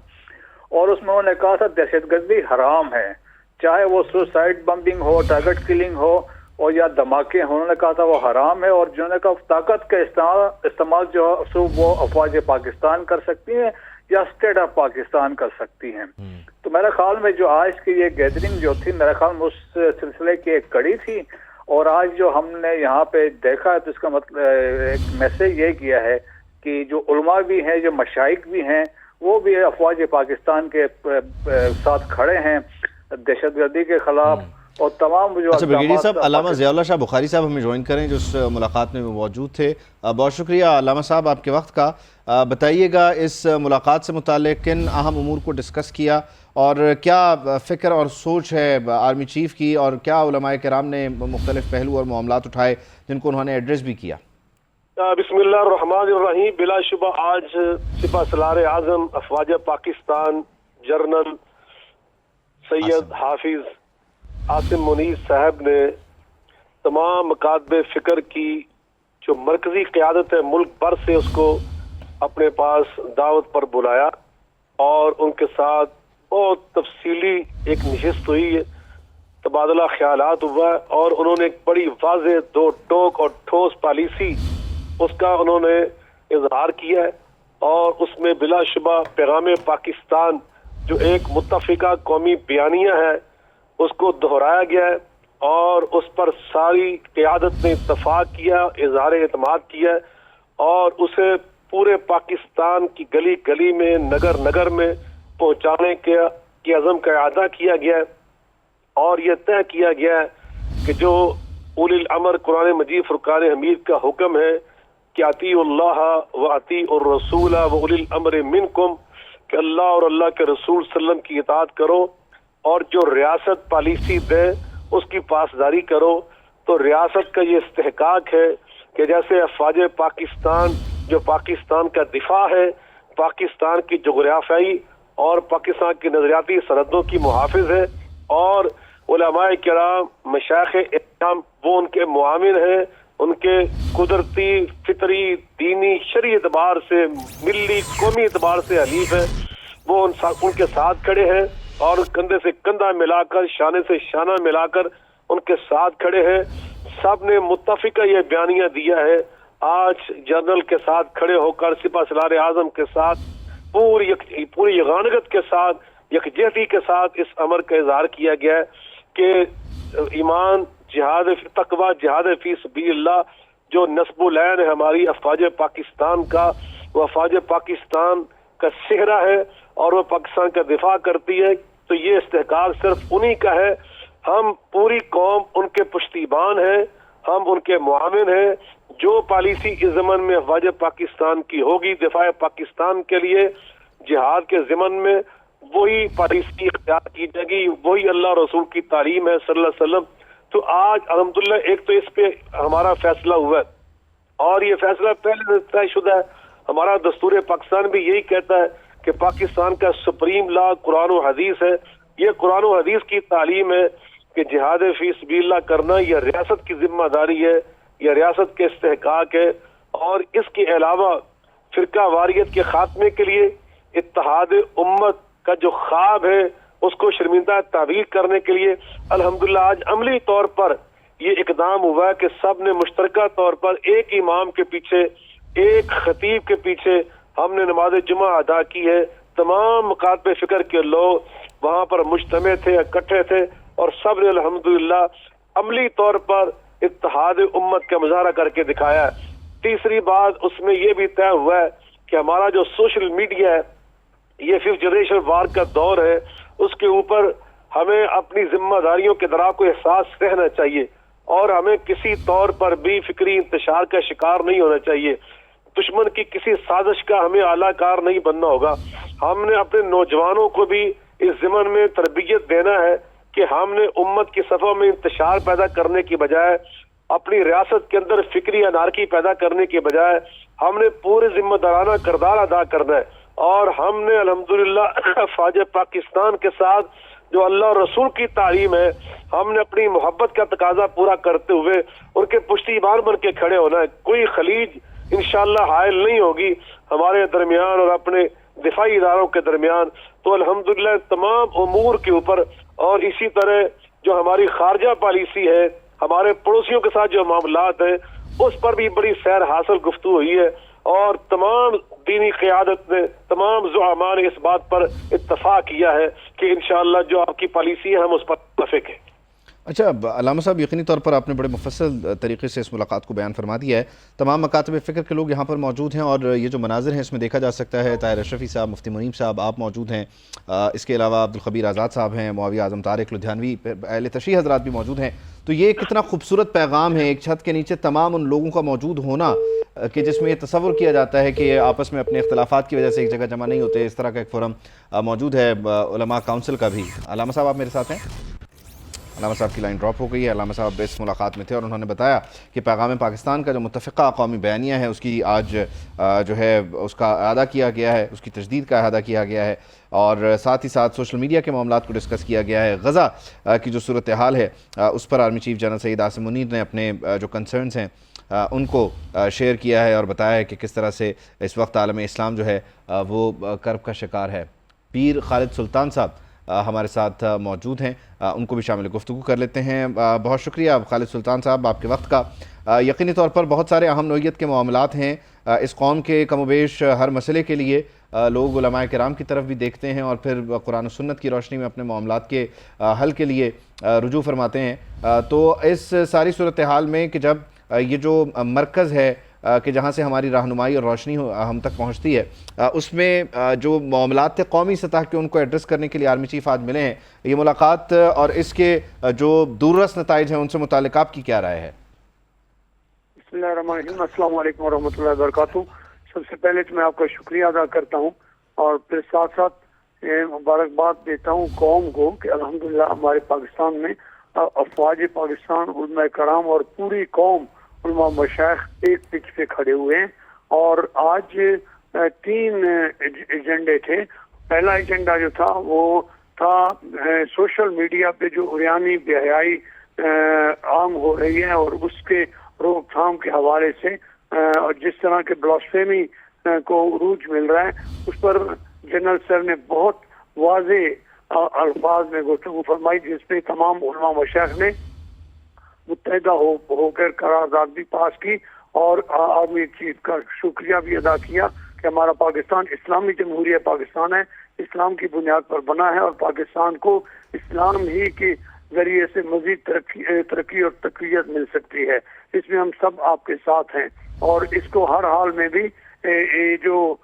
اور اس میں انہوں نے کہا تھا دہشت گردی حرام ہے، چاہے وہ سوسائڈ بمبنگ ہو، ٹارگٹ کلنگ ہو اور یا دھماکے ہوں، انہوں نے کہا تھا وہ حرام ہے، اور جو نے کہا طاقت کا استعمال جو وہ افواج پاکستان کر سکتی ہیں یا اسٹیٹ آف پاکستان کر سکتی ہیں۔ تو میرے خیال میں جو آج کی یہ گیدرنگ جو تھی، میرے خیال میں اس سلسلے کی ایک کڑی تھی، اور آج جو ہم نے یہاں پہ دیکھا ہے تو اس کا مطلب ایک میسج یہ کیا ہے کہ جو علماء بھی ہیں، جو مشائخ بھی ہیں، وہ بھی افواج پاکستان کے ساتھ کھڑے ہیں دہشت گردی کے خلاف، اور تمام جو اچھا بریگیڈیئر صاحب، علامہ ضیاء اللہ شاہ بخاری صاحب ہمیں جوائن کریں جو اس ملاقات میں موجود تھے۔ بہت شکریہ علامہ صاحب آپ کے وقت کا۔ بتائیے گا اس ملاقات سے متعلق کن اہم امور کو ڈسکس کیا، اور کیا فکر اور سوچ ہے آرمی چیف کی، اور کیا علماء کرام نے مختلف پہلو اور معاملات اٹھائے جن کو انہوں نے ایڈریس بھی کیا؟ بسم اللہ الرحمن الرحیم۔ بلا شبہ آج سپہ سالار اعظم افواج پاکستان جنرل سید حافظ عاصم منیر صاحب نے تمام مکاتب فکر کی جو مرکزی قیادت ہے ملک بھر سے، اس کو اپنے پاس دعوت پر بلایا، اور ان کے ساتھ بہت تفصیلی ایک نشست ہوئی، تبادلہ خیالات ہوا، اور انہوں نے ایک بڑی واضح دو ٹوک اور ٹھوس پالیسی اس کا انہوں نے اظہار کیا ہے، اور اس میں بلا شبہ پیغام پاکستان جو ایک متفقہ قومی بیانیہ ہے اس کو دہرایا گیا ہے، اور اس پر ساری قیادت نے اتفاق کیا، اظہار اعتماد کیا، اور اسے پورے پاکستان کی گلی گلی میں، نگر نگر میں پہنچانے کے عزم کا اعادہ کیا گیا ہے، اور یہ طے کیا گیا ہے کہ جو اولی الامر قرآن مجید فرقان حمید کا حکم ہے کہ اطیعوا اللہ و اطیعوا الرسول و اولی الامر منکم، کہ اللہ اور اللہ کے رسول صلی اللہ علیہ وسلم کی اطاعت کرو، اور جو ریاست پالیسی دے اس کی پاسداری کرو۔ تو ریاست کا یہ استحقاق ہے کہ جیسے افواج پاکستان جو پاکستان کا دفاع ہے، پاکستان کی جغرافیائی اور پاکستان کی نظریاتی سرحدوں کی محافظ ہے، اور علماء کرام مشائخ اکرام وہ ان کے معاون ہیں، ان کے قدرتی، فطری، دینی، شرعی اعتبار سے، ملی، قومی اعتبار سے حلیف ہے، وہ ان کے ساتھ کھڑے ہیں، اور کندھے سے کندھا ملا کر، شانے سے شانہ ملا کر ان کے ساتھ کھڑے ہیں۔ سب نے متفقہ یہ بیانیہ دیا ہے، آج جنرل کے ساتھ کھڑے ہو کر سپہ سالار اعظم کے ساتھ پوری یگانگت کے ساتھ، یکجہتی کے ساتھ اس امر کا اظہار کیا گیا ہے کہ ایمان، جہاد، تقوی، جہاد فی سبیل اللہ جو نصب العین ہے ہماری افواج پاکستان کا، وہ افواج پاکستان کا صحرا ہے، اور وہ پاکستان کا دفاع کرتی ہے، تو یہ استحقاق صرف انہی کا ہے۔ ہم پوری قوم ان کے پشتیبان ہیں، ہم ان کے معاون ہیں۔ جو پالیسی اس ضمن میں افواج پاکستان کی ہوگی دفاع پاکستان کے لیے جہاد کے ضمن میں، وہی پالیسی اختیار کی جائے گی، وہی اللہ رسول کی تعلیم ہے صلی اللہ علیہ وسلم۔ تو آج الحمدللہ ایک تو اس پہ ہمارا فیصلہ ہوا ہے، اور یہ فیصلہ پہلے سے طے شدہ ہے۔ ہمارا دستور پاکستان بھی یہی کہتا ہے کہ پاکستان کا سپریم لا قرآن و حدیث ہے۔ یہ قرآن و حدیث کی تعلیم ہے کہ جہاد فی سبیل اللہ کرنا یہ ریاست کی ذمہ داری ہے، یہ ریاست کے استحقاق ہے، اور اس کے علاوہ فرقہ واریت کے خاتمے کے لیے اتحاد امت کا جو خواب ہے اس کو شرمندہ تعبیر کرنے کے لیے الحمدللہ آج عملی طور پر یہ اقدام ہوا ہے کہ سب نے مشترکہ طور پر ایک امام کے پیچھے، ایک خطیب کے پیچھے ہم نے نماز جمعہ ادا کی ہے۔ تمام مکاتب فکر کے لوگ وہاں پر مجتمع تھے، اکٹھے تھے، اور سب نے الحمدللہ عملی طور پر اتحاد امت کا مظاہرہ کر کے دکھایا ہے۔ تیسری بات اس میں یہ بھی طے ہوا ہے کہ ہمارا جو سوشل میڈیا ہے، یہ 5th جنریشن وار کا دور ہے، اس کے اوپر ہمیں اپنی ذمہ داریوں کے درا کو احساس رہنا چاہیے، اور ہمیں کسی طور پر بھی فکری انتشار کا شکار نہیں ہونا چاہیے۔ دشمن کی کسی سازش کا ہمیں اعلی کار نہیں بننا ہوگا۔ ہم نے اپنے نوجوانوں کو بھی اس ضمن میں تربیت دینا ہے کہ ہم نے امت کی صفوں میں انتشار پیدا کرنے کی بجائے، اپنی ریاست کے اندر فکری انارکی پیدا کرنے کے بجائے ہم نے پورے ذمہ دارانہ کردار ادا کرنا ہے، اور ہم نے الحمدللہ افواج پاکستان کے ساتھ جو اللہ اور رسول کی تعلیم ہے، ہم نے اپنی محبت کا تقاضا پورا کرتے ہوئے ان کے پشتیبان بن کے کھڑے ہونا ہے۔ کوئی خلیج انشاءاللہ حائل نہیں ہوگی ہمارے درمیان اور اپنے دفاعی اداروں کے درمیان۔ تو الحمدللہ تمام امور کے اوپر، اور اسی طرح جو ہماری خارجہ پالیسی ہے، ہمارے پڑوسیوں کے ساتھ جو معاملات ہیں، اس پر بھی بڑی سیر حاصل گفتگو ہوئی ہے، اور تمام دینی قیادت نے، تمام زعماء نے اس بات پر اتفاق کیا ہے کہ انشاءاللہ جو آپ کی پالیسی ہے ہم اس پر متفق ہیں۔ اچھا علامہ صاحب، یقینی طور پر آپ نے بڑے مفصل طریقے سے اس ملاقات کو بیان فرما دیا ہے۔ تمام مکاتب فکر کے لوگ یہاں پر موجود ہیں، اور یہ جو مناظر ہیں اس میں دیکھا جا سکتا ہے طاہر اشرفی صاحب، مفتی منیب صاحب، آپ موجود ہیں، اس کے علاوہ عبدالخبیر آزاد صاحب ہیں، معاویہ اعظم طارق لدھیانوی، اہل تشیع حضرات بھی موجود ہیں۔ تو یہ کتنا خوبصورت پیغام ہے ایک چھت کے نیچے تمام ان لوگوں کا موجود ہونا، کہ جس میں یہ تصور کیا جاتا ہے کہ یہ آپس میں اپنے اختلافات کی وجہ سے ایک جگہ جمع نہیں ہوتے۔ اس طرح کا ایک فورم موجود ہے علماء کونسل کا بھی۔ علامہ صاحب آپ میرے ساتھ ہیں؟ علامہ صاحب کی لائن ڈراپ ہو گئی ہے۔ علامہ صاحب اس ملاقات میں تھے اور انہوں نے بتایا کہ پیغام پاکستان کا جو متفقہ قومی بیانیہ ہے اس کی آج جو ہے اس کا اعادہ کیا گیا ہے، اس کی تجدید کا اعادہ کیا گیا ہے، اور ساتھ ہی ساتھ سوشل میڈیا کے معاملات کو ڈسکس کیا گیا ہے۔ غزہ کی جو صورتحال ہے اس پر army chief general Syed Asim Munir نے اپنے جو کنسرنز ہیں ان کو شیئر کیا ہے، اور بتایا ہے کہ کس طرح سے اس وقت عالم اسلام جو ہے وہ کرب کا شکار ہے۔ پیر خالد سلطان صاحب ہمارے ساتھ موجود ہیں، ان کو بھی شامل گفتگو کر لیتے ہیں۔ بہت شکریہ خالد سلطان صاحب آپ کے وقت کا۔ یقینی طور پر بہت سارے اہم نوعیت کے معاملات ہیں اس قوم کے، کم و بیش ہر مسئلے کے لیے لوگ علماء کرام کی طرف بھی دیکھتے ہیں اور پھر قرآن و سنت کی روشنی میں اپنے معاملات کے حل کے لیے رجوع فرماتے ہیں۔ تو اس ساری صورتحال میں کہ جب یہ جو مرکز ہے کہ جہاں سے ہماری رہنمائی اور روشنی ہم تک پہنچتی ہے، اس میں جو معاملات تھے قومی سطح کے ان کو ایڈریس کرنے کے لیے آرمی چیف آج ملے ہیں، یہ ملاقات اور اس کے جو دوررس نتائج ہیں ان سے متعلق آپ کی کیا رائے ہے؟ بسم اللہ الرحمن الرحیم، السلام علیکم ورحمۃ اللہ وبرکاتہ۔ سب سے پہلے تو میں آپ کا شکریہ ادا کرتا ہوں، اور پھر ساتھ ساتھ مبارکباد دیتا ہوں قوم کو کہ الحمدللہ ہمارے پاکستان میں افواج پاکستان، علماء کرام اور پوری قوم، علماء مشائخ ایک پچ پہ کھڑے ہوئے ہیں۔ اور آج 3 ایجنڈے تھے۔ پہلا ایجنڈا جو تھا وہ تھا سوشل میڈیا پہ جو عریانی بے حیائی عام ہو رہی ہے اور اس کے روک تھام کے حوالے سے، اور جس طرح کے بلاسفیمی کو عروج مل رہا ہے، اس پر جنرل سر نے بہت واضح الفاظ میں گفتگو فرمائی، جس پہ تمام علماء مشائخ نے متحدہ ہو کر قرارداد بھی پاس کی، اور آرمی چیف کا شکریہ بھی ادا کیا کہ ہمارا پاکستان اسلامی جمہوریہ پاکستان ہے، اسلام کی بنیاد پر بنا ہے، اور پاکستان کو اسلام ہی کے ذریعے سے مزید ترقی اور تقویت مل سکتی ہے۔ اس میں ہم سب آپ کے ساتھ ہیں، اور اس کو ہر حال میں بھی جو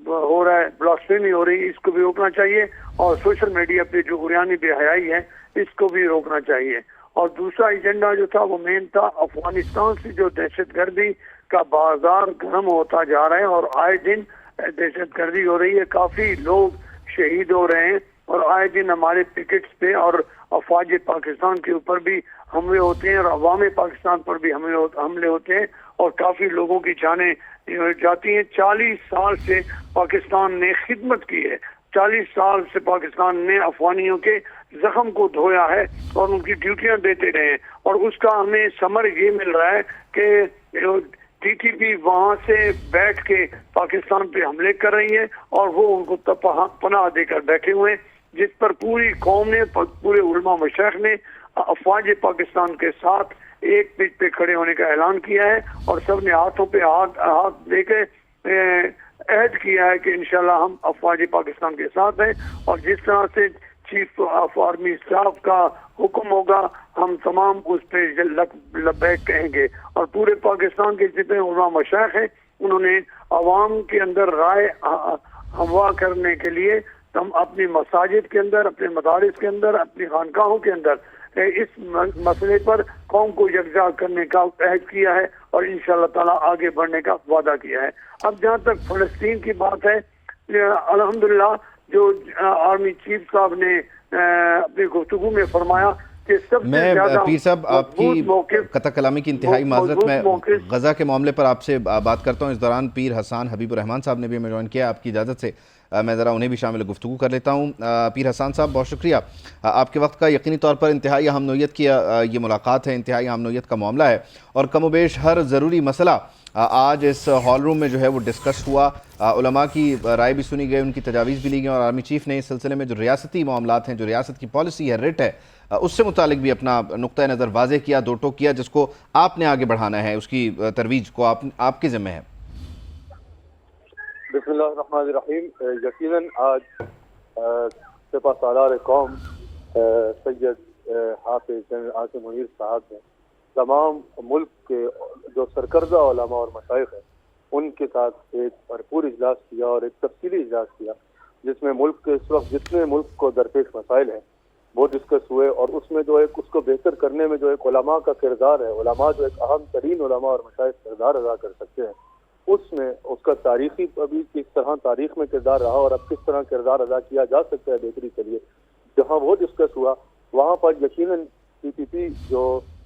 ہو رہا ہے، بلاسفیمی ہو رہی ہے، اس کو بھی روکنا چاہیے، اور سوشل میڈیا پہ جو عریانی بے حیائی ہے اس کو بھی روکنا چاہیے۔ اور دوسرا ایجنڈا جو تھا وہ مین تھا افغانستان سے جو دہشت گردی کا بازار گرم ہوتا جا رہا ہے، اور آئے دن دہشت گردی ہو رہی ہے، کافی لوگ شہید ہو رہے ہیں، اور آئے دن ہمارے پکٹس پہ اور افواج پاکستان کے اوپر بھی حملے ہوتے ہیں، اور عوام پاکستان پر بھی حملے ہوتے ہیں، اور کافی لوگوں کی جانیں جاتی ہیں۔ 40 سال سے پاکستان نے خدمت کی ہے، 40 سال سے پاکستان نے افغانیوں کے زخم کو دھویا ہے اور ان کی ڈیوٹیاں دیتے رہے ہیں، اور اس کا ہمیں ثمر یہ مل رہا ہے کہ ٹی ٹی پی وہاں سے بیٹھ کے پاکستان پہ حملے کر رہی ہے، اور وہ ان کو پناہ دے کر بیٹھے ہوئے، جس پر پوری قوم نے، پورے علماء مشائخ نے افواج پاکستان کے ساتھ ایک پچ پہ کھڑے ہونے کا اعلان کیا ہے، اور سب نے ہاتھوں پہ ہاتھ دے کے عہد کیا ہے کہ انشاءاللہ ہم افواج پاکستان کے ساتھ ہیں، اور جس طرح سے چیف آف آرمی اسٹاف کا حکم ہوگا ہم تمام اس پہ لبیک کہیں گے۔ اور پورے پاکستان کے جتنے علماء مشائخ ہیں انہوں نے عوام کے اندر رائے ہموا کرنے کے لیے ہم اپنی مساجد کے اندر، اپنے مدارس کے اندر، اپنی خانقاہوں کے اندر اس مسئلے پر قوم کو یکجا کرنے کا عہد کیا ہے، اور انشاءاللہ تعالی آگے بڑھنے کا وعدہ کیا ہے۔ اب جہاں تک فلسطین کی بات ہے، الحمدللہ جو آرمی چیف صاحب نے اپنی گفتگو میں فرمایا کہ سب سے زیادہ پیر صاحب آپ کی قطع کلامی کی انتہائی معذرت، میں غزہ کے معاملے پر آپ سے بات کرتا ہوں۔ اس دوران پیر حسان حبیب الرحمان صاحب نے بھی ہمیں جوائن کیا، آپ کی اجازت سے میں ذرا انہیں بھی شامل گفتگو کر لیتا ہوں۔ پیر حسان صاحب بہت شکریہ آپ کے وقت کا، یقینی طور پر انتہائی اہم نوعیت کی یہ ملاقات ہے، انتہائی اہم نوعیت کا معاملہ ہے، اور کم و بیش ہر ضروری مسئلہ آج اس ہال روم میں جو ہے وہ ڈسکس ہوا، علماء کی رائے بھی سنی گئی، ان کی تجاویز بھی لی گئی، اور آرمی چیف نے اس سلسلے میں جو ریاستی معاملات ہیں، جو ریاست کی پالیسی ہے، ریٹ ہے، اس سے متعلق بھی اپنا نقطہ نظر واضح کیا، دو ٹوک کیا، جس کو آپ نے آگے بڑھانا ہے، اس کی ترویج کو آپ کے ذمہ ہے۔ بسم اللہ الرحمن الرحیم۔ یقیناً آج سپہ سالار قوم سید حافظ جنرل عاصم منیر صاحب نے تمام ملک کے جو سرکردہ علماء اور مشائخ ہیں ان کے ساتھ ایک بھرپور اجلاس کیا اور ایک تفصیلی اجلاس کیا، جس میں ملک کے اس وقت جتنے ملک کو درپیش مسائل ہیں وہ ڈسکس ہوئے، اور اس میں جو ایک اس کو بہتر کرنے میں جو ایک علماء کا کردار ہے، علماء جو ایک اہم ترین علماء اور مشائخ کردار ادا کر سکتے ہیں، اس میں اس کا تاریخی ابھی کس طرح تاریخ میں کردار رہا اور اب کس طرح کردار ادا کیا جا سکتا ہے بہتری کے لیے، جہاں وہ ڈسکس ہوا وہاں پر یقیناً پی پی پی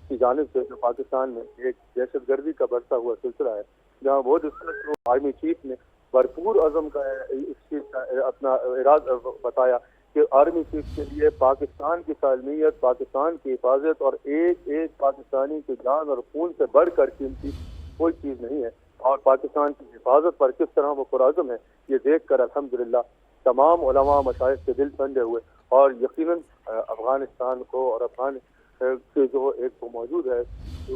کی جانب سے جو پاکستان میں ایک دہشت گردی کا بڑھتا ہوا سلسلہ ہے، جہاں وہ ڈسکس ہوا، آرمی چیف نے بھرپور عزم کا اس چیز کا اپنا ارادہ بتایا کہ آرمی چیف کے لیے پاکستان کی سالمیت، پاکستان کی حفاظت اور ایک ایک پاکستانی کی جان اور خون سے بڑھ کر قیمتی کوئی چیز نہیں ہے، اور پاکستان کی حفاظت پر کس طرح وہ پرعزم ہے یہ دیکھ کر الحمدللہ تمام علماء مشائخ کے دل ٹھنڈے ہوئے، اور یقیناً افغانستان کو اور افغان کے جو ایک وہ موجود ہے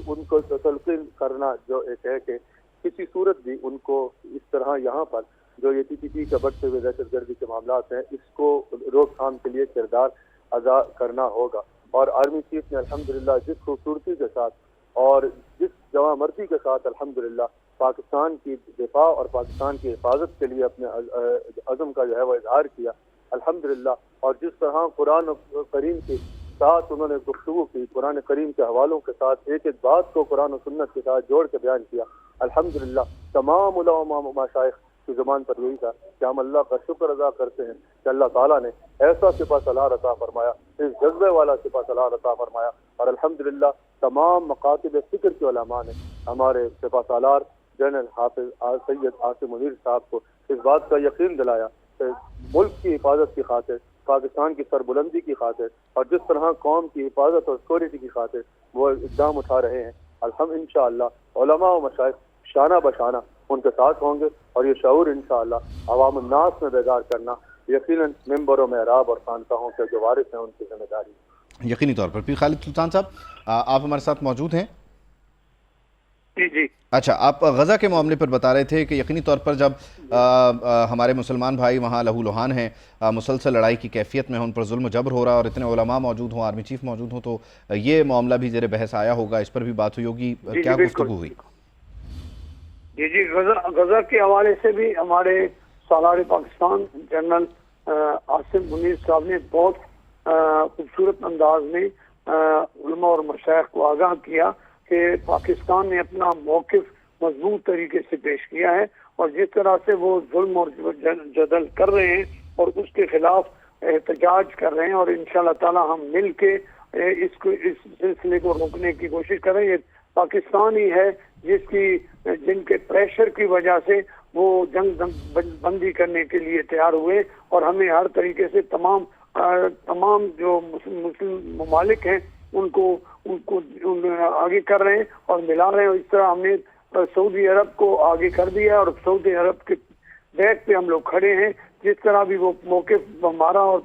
ان کو تلقین کرنا جو ایک ہے کہ کسی صورت بھی ان کو اس طرح یہاں پر جو یہ پی پی کا بڑھتے ہوئے دہشت گردی کے معاملات ہیں اس کو روک تھام کے لیے کردار ادا کرنا ہوگا، اور آرمی چیف نے الحمدللہ جس خوبصورتی کے ساتھ اور جس جواں مردی کے ساتھ الحمدللہ پاکستان کی دفاع اور پاکستان کی حفاظت کے لیے اپنے عزم کا جو ہے وہ اظہار کیا الحمدللہ، اور جس طرح قرآن کریم کے ساتھ انہوں نے گفتگو کی، قرآن کریم کے حوالوں کے ساتھ ایک ایک بات کو قرآن و سنت کے ساتھ جوڑ کے بیان کیا الحمدللہ، تمام علماء مشائخ کی زبان پر یہی تھا کہ ہم اللہ کا شکر ادا کرتے ہیں کہ اللہ تعالیٰ نے ایسا سپہ سالار عطا فرمایا، اس جذبے والا سپہ سالار عطا فرمایا، اور الحمدللہ تمام مکاتب فکر کے علماء نے ہمارے سپہ سالار جنرل حافظ سید عاصم منیر صاحب کو اس بات کا یقین دلایا کہ ملک کی حفاظت کی خاطر، پاکستان کی سربلندی کی خاطر، اور جس طرح قوم کی حفاظت اور سیکورٹی کی خاطر وہ اقدام اٹھا رہے ہیں، انشاءاللہ علماء و مشائخ شانہ بشانہ ان کے ساتھ ہوں گے، اور یہ شعور انشاءاللہ عوام الناس میں بیدار کرنا یقیناً ممبر و محراب اور خانقاہوں کے جو وارث ہیں ان کی ذمہ داری ہے۔ یقینی طور پر پیر خالد سلطان صاحب آپ ہمارے ساتھ موجود ہیں؟ جی اچھا، آپ غزہ کے معاملے پر بتا رہے تھے کہ یقینی طور پر جب ہمارے مسلمان بھائی وہاں لہو لہان ہیں، مسلسل لڑائی کی کیفیت میں ان پر ظلم و جبر ہو رہا اور اتنے علماء موجود ہوں، آرمی چیف موجود ہوں، تو یہ معاملہ بھی زیر بحث آیا ہوگا، اس پر بھی بات ہوئی ہوگی، کیا گفتگو ہوئی؟ جی غزہ کے حوالے سے بھی ہمارے سالار پاکستان جنرل عاصم منیر صاحب نے بہت خوبصورت انداز میں علماء اور مشائخ کو آگاہ کیا کہ پاکستان نے اپنا موقف مضبوط طریقے سے پیش کیا ہے، اور جس طرح سے وہ ظلم اور جدل کر رہے ہیں اور اس کے خلاف احتجاج کر رہے ہیں، اور انشاءاللہ تعالی ہم مل کے اس سلسلے کو روکنے کی کوشش کر رہے ہیں۔ یہ پاکستان ہی ہے جن کے پریشر کی وجہ سے وہ جنگ بندی کرنے کے لیے تیار ہوئے، اور ہمیں ہر طریقے سے تمام جو مسلم ممالک ہیں ان کو آگے کر رہے ہیں اور ملا رہے ہیں، اور اس طرح ہم نے سعودی عرب کو آگے کر دیا، اور سعودی عرب کے بیک پہ ہم لوگ کھڑے ہیں، جس طرح بھی وہ موقف ہمارا اور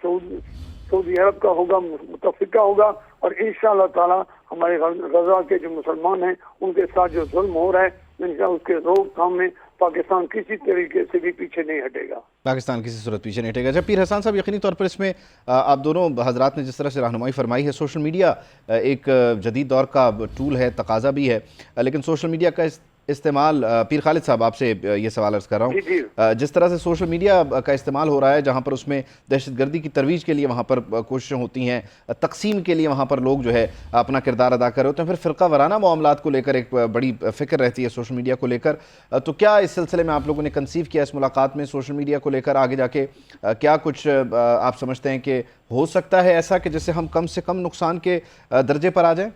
سعودی عرب کا ہوگا متفقہ ہوگا، اور انشاءاللہ تعالی ہمارے غزہ کے جو مسلمان ہیں ان کے ساتھ جو ظلم ہو رہا ہے انشاءاللہ اس کے روک تھام میں پاکستان کسی طریقے سے بھی پیچھے نہیں ہٹے گا، پاکستان کسی صورت پیچھے نہیں ہٹے گا۔ پیر حسان صاحب، یقینی طور پر اس میں آپ دونوں حضرات نے جس طرح سے رہنمائی فرمائی ہے، سوشل میڈیا ایک جدید دور کا ٹول ہے، تقاضا بھی ہے، لیکن سوشل میڈیا کا इस्तेमाल पीर खालिद साहब आपसे ये सवाल अर्ज़ कर रहा हूँ, जिस तरह से सोशल मीडिया का इस्तेमाल हो रहा है, जहाँ पर उसमें दहशतगर्दी की तरवीज के लिए वहाँ पर कोशिशें होती हैं, तकसीम के लिए वहाँ पर लोग जो है अपना किरदार अदा कर रहे होते हैं, फिर फ़िरका वराना मामलात को लेकर एक बड़ी फ़िक्र रहती है सोशल मीडिया को लेकर, तो क्या इस सिलसिले में आप लोगों ने कंसीव किया इस मुलाकात में सोशल मीडिया को लेकर आगे जाके क्या कुछ आप समझते हैं कि हो सकता है ऐसा कि जिससे हम कम से कम नुकसान के दर्जे पर आ जाएं?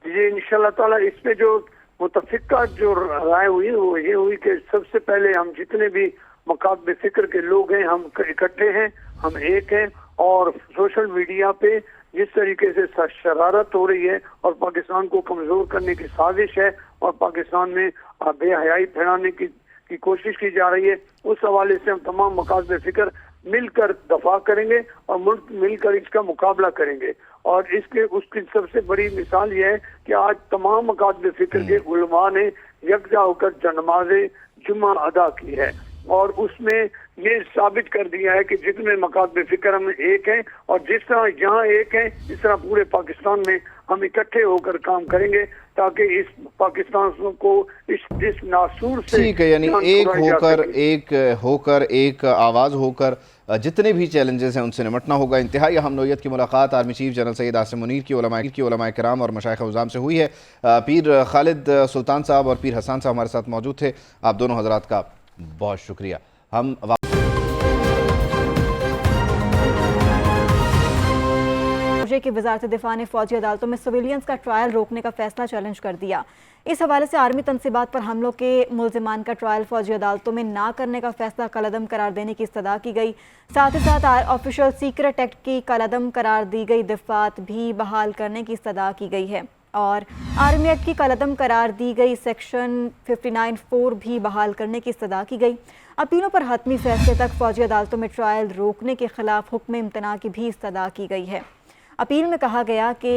जी इंशाल्लाह ताला इसमें जो मुतफ़िका जो राय हुई वो ये हुई कि सबसे पहले हम जितने भी मकातब फ़िक्र के लोग हैं हम इकट्ठे हैं, हम एक हैं, और सोशल मीडिया पे जिस तरीके से शरारत हो रही है और पाकिस्तान को कमज़ोर करने की साजिश है और पाकिस्तान में बेहयाई फैलाने की कोशिश की जा रही है, उस हवाले से हम तमाम मकातब फ़िक्र मिलकर दफा करेंगे और मुल्क मिलकर इसका मुकाबला करेंगे। और इसके उसकी सबसे बड़ी मिसाल ये है कि आज तमाम मकातब फ़िक्र के उलमा ने यकजा होकर नमाज जुम्मा अदा की है और उसमें ये साबित कर दिया है कि जितने मकातब फ़िक्र हम एक हैं और जिस तरह यहाँ एक हैं इस तरह पूरे पाकिस्तान में हम इकट्ठे होकर काम करेंगे ताकि इस पाकिस्तान को इस नासूर से ठीक है, यानी एक होकर एक आवाज़ होकर जितने भी चैलेंजेस हैं उनसे निमटना होगा। इंतहाई अहम नौइयत की मुलाकात army chief general Syed Asim Munir की उलमाए किराम और मशाइख उज़ाम से हुई है। पीर खालिद सुल्तान साहब और पीर हसन साहब हमारे साथ मौजूद थे। आप दोनों हजरात का बहुत शुक्रिया। हम की वजारत दिफा ने फौजी अदालतों में सिविलियंस का ट्रायल रोकने का फैसला चैलेंज कर दिया। इस हवाले से आर्मी तनसीबात पर हमलों के मुल्जिमान का ट्रायल फौजी अदालतों में ना करने का फैसला कलअदम करार देने की इस्तदा की गई। साथ ही साथ ऑफिशियल सीक्रेट एक्ट की कलअदम करार दी गई दफात भी बहाल करने की इस्तदा की गई है और आर्मी एक्ट की कलअदम करार दी गई सेक्शन 59(4) भी बहाल करने की इस्तदा की गई। अपीलों पर हतमी फैसले तक फौजी अदालतों में ट्रायल रोकने के खिलाफ हुक्म इम्तना की भी इस्तदा की गई है। अपील में कहा गया कि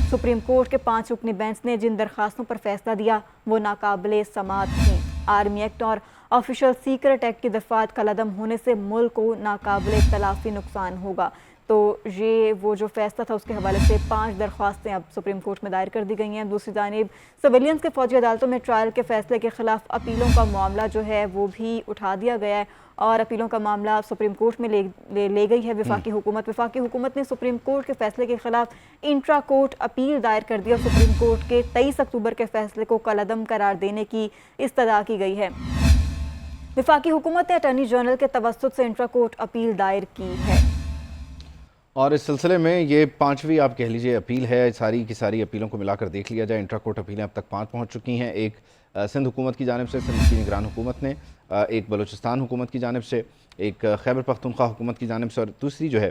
सुप्रीम कोर्ट के 5 रुकनी बेंच ने जिन दरखास्तों पर फैसला दिया वो नाकाबिले समाअत थीं। आर्मी एक्ट और ऑफिशियल सीक्रेट एक्ट की दफात कलअदम होने से मुल्क को नाकाबिले तलाफी नुकसान होगा। तो ये वो जो फैसला था उसके हवाले से 5 दरख्वास्तें अब सुप्रीम कोर्ट में दायर कर दी गई हैं। दूसरी जानिब सिविलियंस के फौजी अदालतों में ट्रायल के फैसले के खिलाफ अपीलों का मामला जो है वो भी उठा दिया गया है और अपीलों का मामला सुप्रीम कोर्ट में ले गई है वफाकी हुकूमत ने सुप्रीम कोर्ट के फैसले के खिलाफ इंट्रा कोर्ट अपील दायर कर दी और सुप्रीम कोर्ट के 23 अक्टूबर के फैसले को कलअदम करार देने की इस्तदा की गई है। वफाकी हुकूमत ने अटॉर्नी जनरल के तवस्सुत से इंट्रा कोर्ट अपील दायर की है और इस सिलसिले में ये 5वीं आप कह लीजिए अपील है। सारी की सारी अपीलों को मिलाकर देख लिया जाए, इंट्रा कोर्ट अपीलें अब तक 5 पहुँच चुकी हैं। एक सिंध हुकूमत की जानिब से, सिंध की निगरान हुकूमत ने, एक बलूचिस्तान हुकूमत की जानिब से, एक खैबर पख्तूनख्वा हुकूमत की जानिब से और दूसरी जो है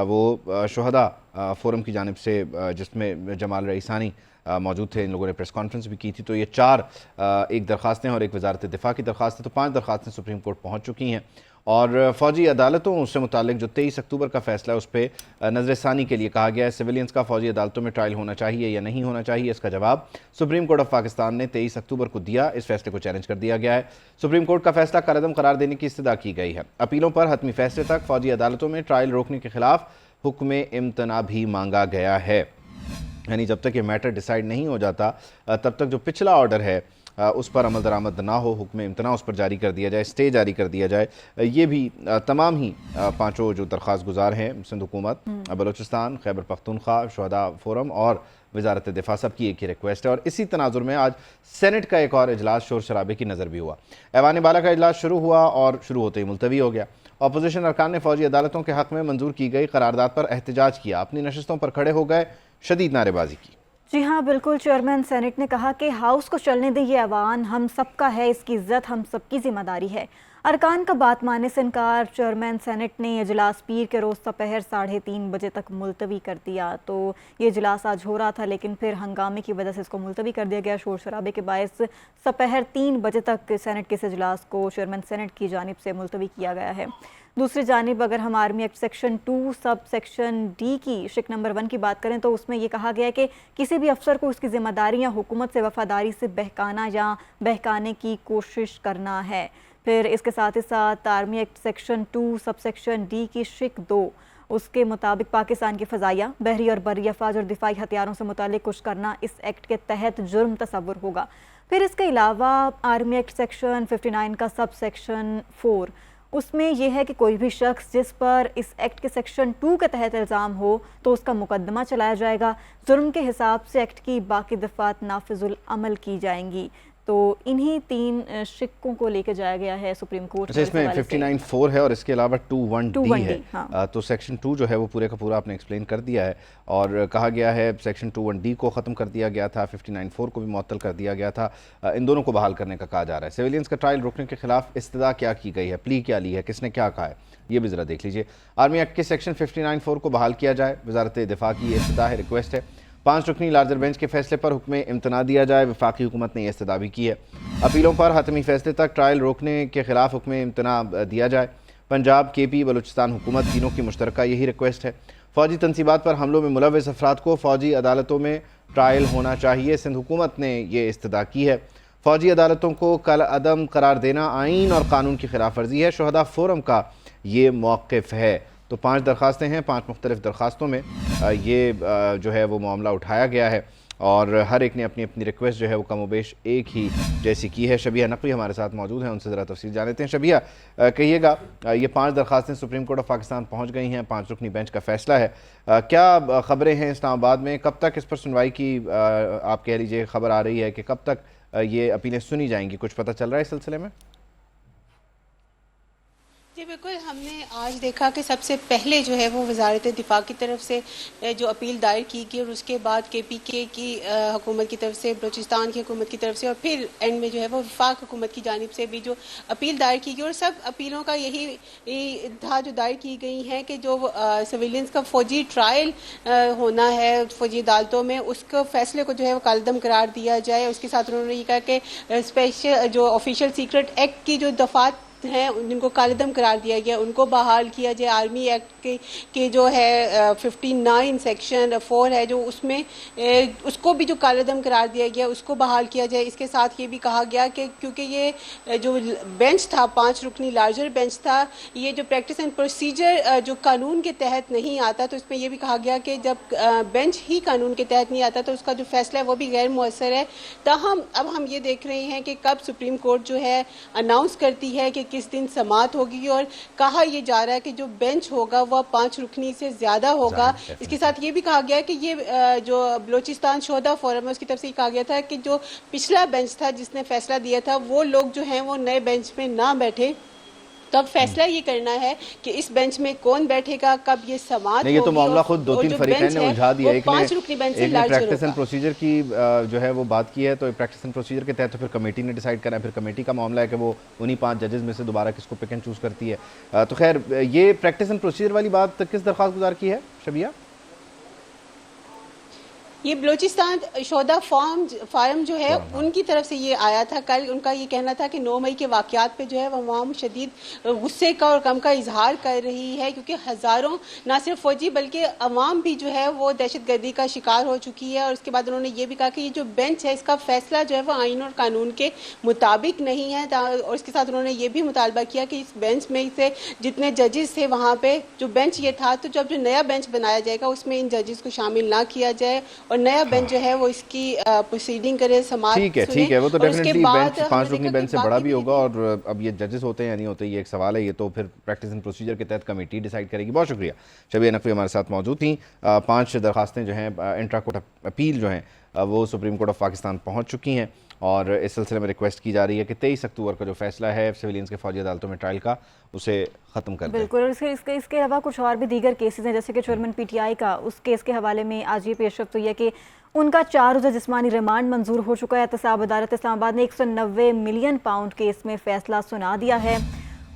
वो शुहदा फोरम की जानिब से जिसमें जमाल रईसानी मौजूद थे। इन लोगों ने प्रेस कॉन्फ्रेंस भी की थी। तो ये 4 एक दरख्वास्तें और एक वजारत दिफा की दरख्वास्त है, तो 5 दरख्वास्तें सुप्रीम कोर्ट पहुँच चुकी हैं और फ़ौजी अदालतों से मुतालिक जो 23 अक्टूबर का फ़ैसला है उस पर नज़रसानी के लिए कहा गया है। सिविलियंस का फ़ौजी अदालतों में ट्रायल होना चाहिए या नहीं होना चाहिए, इसका जवाब सुप्रीम कोर्ट ऑफ पाकिस्तान ने 23 अक्टूबर को दिया। इस फैसले को चैलेंज कर दिया गया है। सुप्रीम कोर्ट का फैसला कलअदम करार देने की इस्तदा की गई है। अपीलों पर हतमी फैसले तक फ़ौजी अदालतों में ट्रायल रोकने के खिलाफ हुक्म इम्तना भी मांगा गया है। यानी जब तक ये मैटर डिसाइड नहीं हो जाता तब तक जो पिछला ऑर्डर है उस पर अमल दरामद ना हो, हुक्म इम्तना उस पर जारी कर दिया जाए, स्टे जारी कर दिया जाए। ये भी तमाम ही 5 जो दरख्वास्त गुजार हैं, सिंध हुकूमत, बलूचिस्तान, खैबर पख्तूनख्वा, शुहदा फोरम और वजारत दिफा, सब की एक ही रिक्वेस्ट है। और इसी तनाजुर में आज सेनेट का एक और इजलास शोर शराबे की नज़र भी हुआ। ऐवान बाला का इजलास शुरू हुआ और शुरू होते ही मुलतवी हो गया। अपोजिशन अरकान ने फौजी अदालतों के हक़ में मंजूर की गई करारदाद पर एहतजाज किया, अपनी नशस्तों पर खड़े हो गए, शदीद नारेबाजी की। जी हाँ बिल्कुल, चेयरमैन सेनेट ने कहा कि हाउस को चलने दे, ये ऐवान हम सबका है, इसकी इज्जत हम सबकी जिम्मेदारी है। अरकान का बात मानने से इनकार, चेयरमैन सेनेट ने इजलास पीर के रोज़ दोपहर 3:30 बजे तक मुलतवी कर दिया। तो ये इजलास आज हो रहा था लेकिन फिर हंगामे की वजह से इसको मुलतवी कर दिया गया। शोर शराबे के बायस दोपहर 3 बजे तक सेनेट के इस इजलास को चेयरमैन सेनेट की जानिब से मुलतवी किया गया है। दूसरी जानिब अगर हम army act section 2 sub section D की शिक नंबर 1 की बात करें तो उसमें ये कहा गया है कि किसी भी अफसर को उसकी ज़िम्मेदारी या हुकूमत से वफादारी से बहकाना या बहकाने की कोशिश करना है। फिर इसके साथ ही साथ army act section 2 sub section D की शिक 2 उसके मुताबिक पाकिस्तान की फ़ज़ाइया, बहरी और बर्री अफ़वाज और दिफाई हथियारों से मुतालिक कुछ करना इस एक्ट के तहत जुर्म तस्वुर होगा। پھر اس کے علاوہ آرمی ایکٹ سیکشن 59 کا سب سیکشن 4 اس میں یہ ہے کہ کوئی بھی شخص جس پر اس ایکٹ کے سیکشن 2 کے تحت الزام ہو تو اس کا مقدمہ چلایا جائے گا. جرم کے حساب سے ایکٹ کی باقی دفعات نافذ العمل کی جائیں گی. تو انہی 3 شقوں کو لے کے جایا گیا ہے سپریم کورٹ. اس میں 59(4) ہے اور اس کے علاوہ 21D ہے. ہاں. تو سیکشن 2 جو ہے وہ پورے کا پورا آپ نے ایکسپلین کر دیا ہے اور کہا گیا ہے سیکشن 21D کو ختم کر دیا گیا تھا, 59(4) کو بھی معطل کر دیا گیا تھا. ان دونوں کو بحال کرنے کا کہا جا رہا ہے. سویلینس کا ٹرائل روکنے کے خلاف استدعا کیا کی گئی ہے, پلی کیا لی ہے, کس نے کیا کہا ہے, یہ بھی ذرا دیکھ لیجئے. آرمی ایکٹ کے سیکشن 59(4) کو بحال کیا جائے, وزارت دفاع کی یہ استدعا ہے, ریکویسٹ ہے. 5 رکنی لارجر بینچ کے فیصلے پر حکم امتناع دیا جائے, وفاقی حکومت نے یہ استدعا بھی کی ہے. اپیلوں پر حتمی فیصلے تک ٹرائل روکنے کے خلاف حکم امتناع دیا جائے. پنجاب, KP, بلوچستان حکومت تینوں کی مشترکہ یہی ریکویسٹ ہے. فوجی تنصیبات پر حملوں میں ملوث افراد کو فوجی عدالتوں میں ٹرائل ہونا چاہیے, سندھ حکومت نے یہ استدعا کی ہے. فوجی عدالتوں کو کالعدم قرار دینا آئین اور قانون کی خلاف ورزی ہے, شہداء فورم کا یہ موقف ہے. تو 5 درخواستیں ہیں, 5 مختلف درخواستوں میں یہ جو ہے وہ معاملہ اٹھایا گیا ہے اور ہر ایک نے اپنی اپنی ریکویسٹ جو ہے وہ کم و بیش ایک ہی جیسی کی ہے. شبیہ نقوی ہمارے ساتھ موجود ہیں, ان سے ذرا تفصیل جانتے ہیں. شبیہ, کہیے گا یہ 5 درخواستیں سپریم کورٹ آف پاکستان پہنچ گئی ہیں, 5 رکنی بینچ کا فیصلہ ہے, کیا خبریں ہیں اسلام آباد میں, کب تک اس پر سنوائی کی آپ کہہ لیجئے خبر آ رہی ہے کہ کب تک یہ اپیلیں سنی جائیں گی, کچھ پتہ چل رہا ہے اس سلسلے میں؟ جی بالکل, ہم نے آج دیکھا کہ سب سے پہلے جو ہے وہ وزارت دفاع کی طرف سے جو اپیل دائر کی گئی اور اس کے بعد KPK کی حکومت کی طرف سے, بلوچستان کی حکومت کی طرف سے اور پھر اینڈ میں جو ہے وہ وفاق حکومت کی جانب سے بھی جو اپیل دائر کی گئی. اور سب اپیلوں کا یہی تھا جو دائر کی گئی ہیں کہ جو سویلینس کا فوجی ٹرائل ہونا ہے فوجی عدالتوں میں, اس کو فیصلے کو جو ہے وہ کالعدم قرار دیا جائے. اس کے ساتھ انہوں نے یہ کہا کہ اسپیشل جو آفیشیل سیکرٹ ایکٹ کی جو دفعات ہیں جن کو کالعدم قرار دیا گیا ان کو بحال کیا جائے. آرمی ایکٹ کے جو ہے 59 سیکشن 4 ہے جو اس میں اس کو بھی جو کالعدم قرار دیا گیا اس کو بحال کیا جائے. اس کے ساتھ یہ بھی کہا گیا کہ کیونکہ یہ جو بینچ تھا 5 رکنی لارجر بینچ تھا, یہ جو پریکٹس اینڈ پروسیجر جو قانون کے تحت نہیں آتا, تو اس میں یہ بھی کہا گیا کہ جب بینچ ہی قانون کے تحت نہیں آتا تو اس کا جو فیصلہ ہے وہ بھی غیر مؤثر ہے. تاہم اب ہم یہ دیکھ رہے ہیں کہ کب سپریم کورٹ جو ہے اناؤنس کرتی ہے کہ کس دن سماعت ہوگی, اور کہا یہ جا رہا ہے کہ جو بینچ ہوگا وہ 5 رکنی سے زیادہ ہوگا. اس کے ساتھ یہ بھی کہا گیا کہ یہ جو بلوچستان شہداء فورم ہے اس کی طرف سے یہ کہا گیا تھا کہ جو پچھلا بینچ تھا جس نے فیصلہ دیا تھا وہ لوگ جو ہیں وہ نئے بینچ میں نہ بیٹھے. تو اب فیصلہ یہ کرنا ہے کہ اس بینچ میں کون بیٹھے گا, کب یہ سماعت ہوگی. یہ تو معاملہ خود 2-3 فریقین نے الجھا دیا. ایک نے پریکٹس اینڈ پروسیجر کی جو ہے وہ بات کی ہے, تو پریکٹس اینڈ پروسیجر کے تحت تو پھر کمیٹی نے ڈیسائیڈ کرنا ہے, پھر کمیٹی کا معاملہ ہے کہ وہ انہی 5 ججز میں سے دوبارہ کس کو پک اینڈ چوز کرتی ہے. تو خیر, یہ پریکٹس اینڈ پروسیجر والی بات کس درخواست گزار کی ہے شبیہ؟ یہ بلوچستان شہداء فارم جو ہے ان کی طرف سے یہ آیا تھا. کل ان کا یہ کہنا تھا کہ 9 مئی کے واقعات پہ جو ہے وہ عوام شدید غصے کا اور غم کا اظہار کر رہی ہے, کیونکہ ہزاروں نہ صرف فوجی بلکہ عوام بھی جو ہے وہ دہشت گردی کا شکار ہو چکی ہے. اور اس کے بعد انہوں نے یہ بھی کہا کہ یہ جو بینچ ہے اس کا فیصلہ جو ہے وہ آئین اور قانون کے مطابق نہیں ہے. اور اس کے ساتھ انہوں نے یہ بھی مطالبہ کیا کہ اس بینچ میں سے جتنے ججز تھے وہاں پہ جو بینچ یہ تھا, تو جب جو نیا بینچ بنایا جائے گا اس میں ان ججز کو شامل نہ کیا جائے اور نیا بینچ جو ہے وہ اس کی پروسیڈنگ کرے, سماعت سنے. ٹھیک ہے, وہ تو ڈیفینیٹلی بینچ 5 رکنی بینچ سے بڑا بھی ہوگا, اور اب یہ ججز ہوتے ہیں یا نہیں ہوتے یہ ایک سوال ہے, یہ تو پھر پریکٹس اینڈ پروسیجر کے تحت کمیٹی ڈیسائیڈ کرے گی. بہت شکریہ. شبیہ نقوی ہمارے ساتھ موجود تھیں. 5 درخواستیں جو ہیں انٹرا کورٹ اپیل جو ہیں وہ سپریم کورٹ آف پاکستان پہنچ چکی ہیں, اور اس سلسلے میں ریکویسٹ کی جا رہی ہے کہ 23 اکتوبر کا جو فیصلہ ہے سویلینس کے فوجی عدالتوں میں ٹرائل کا, اسے ختم کر دیں. بالکل, اور اس کے علاوہ کچھ اور بھی دیگر کیسز ہیں, جیسے کہ چیئرمین PTI کا, اس کیس کے حوالے میں آج یہ پیش رفت ہوئی ہے کہ ان کا 4 روزہ جسمانی ریمانڈ منظور ہو چکا ہے. احتساب عدالت اسلام آباد نے 190 ملین پاؤنڈ کیس میں فیصلہ سنا دیا ہے.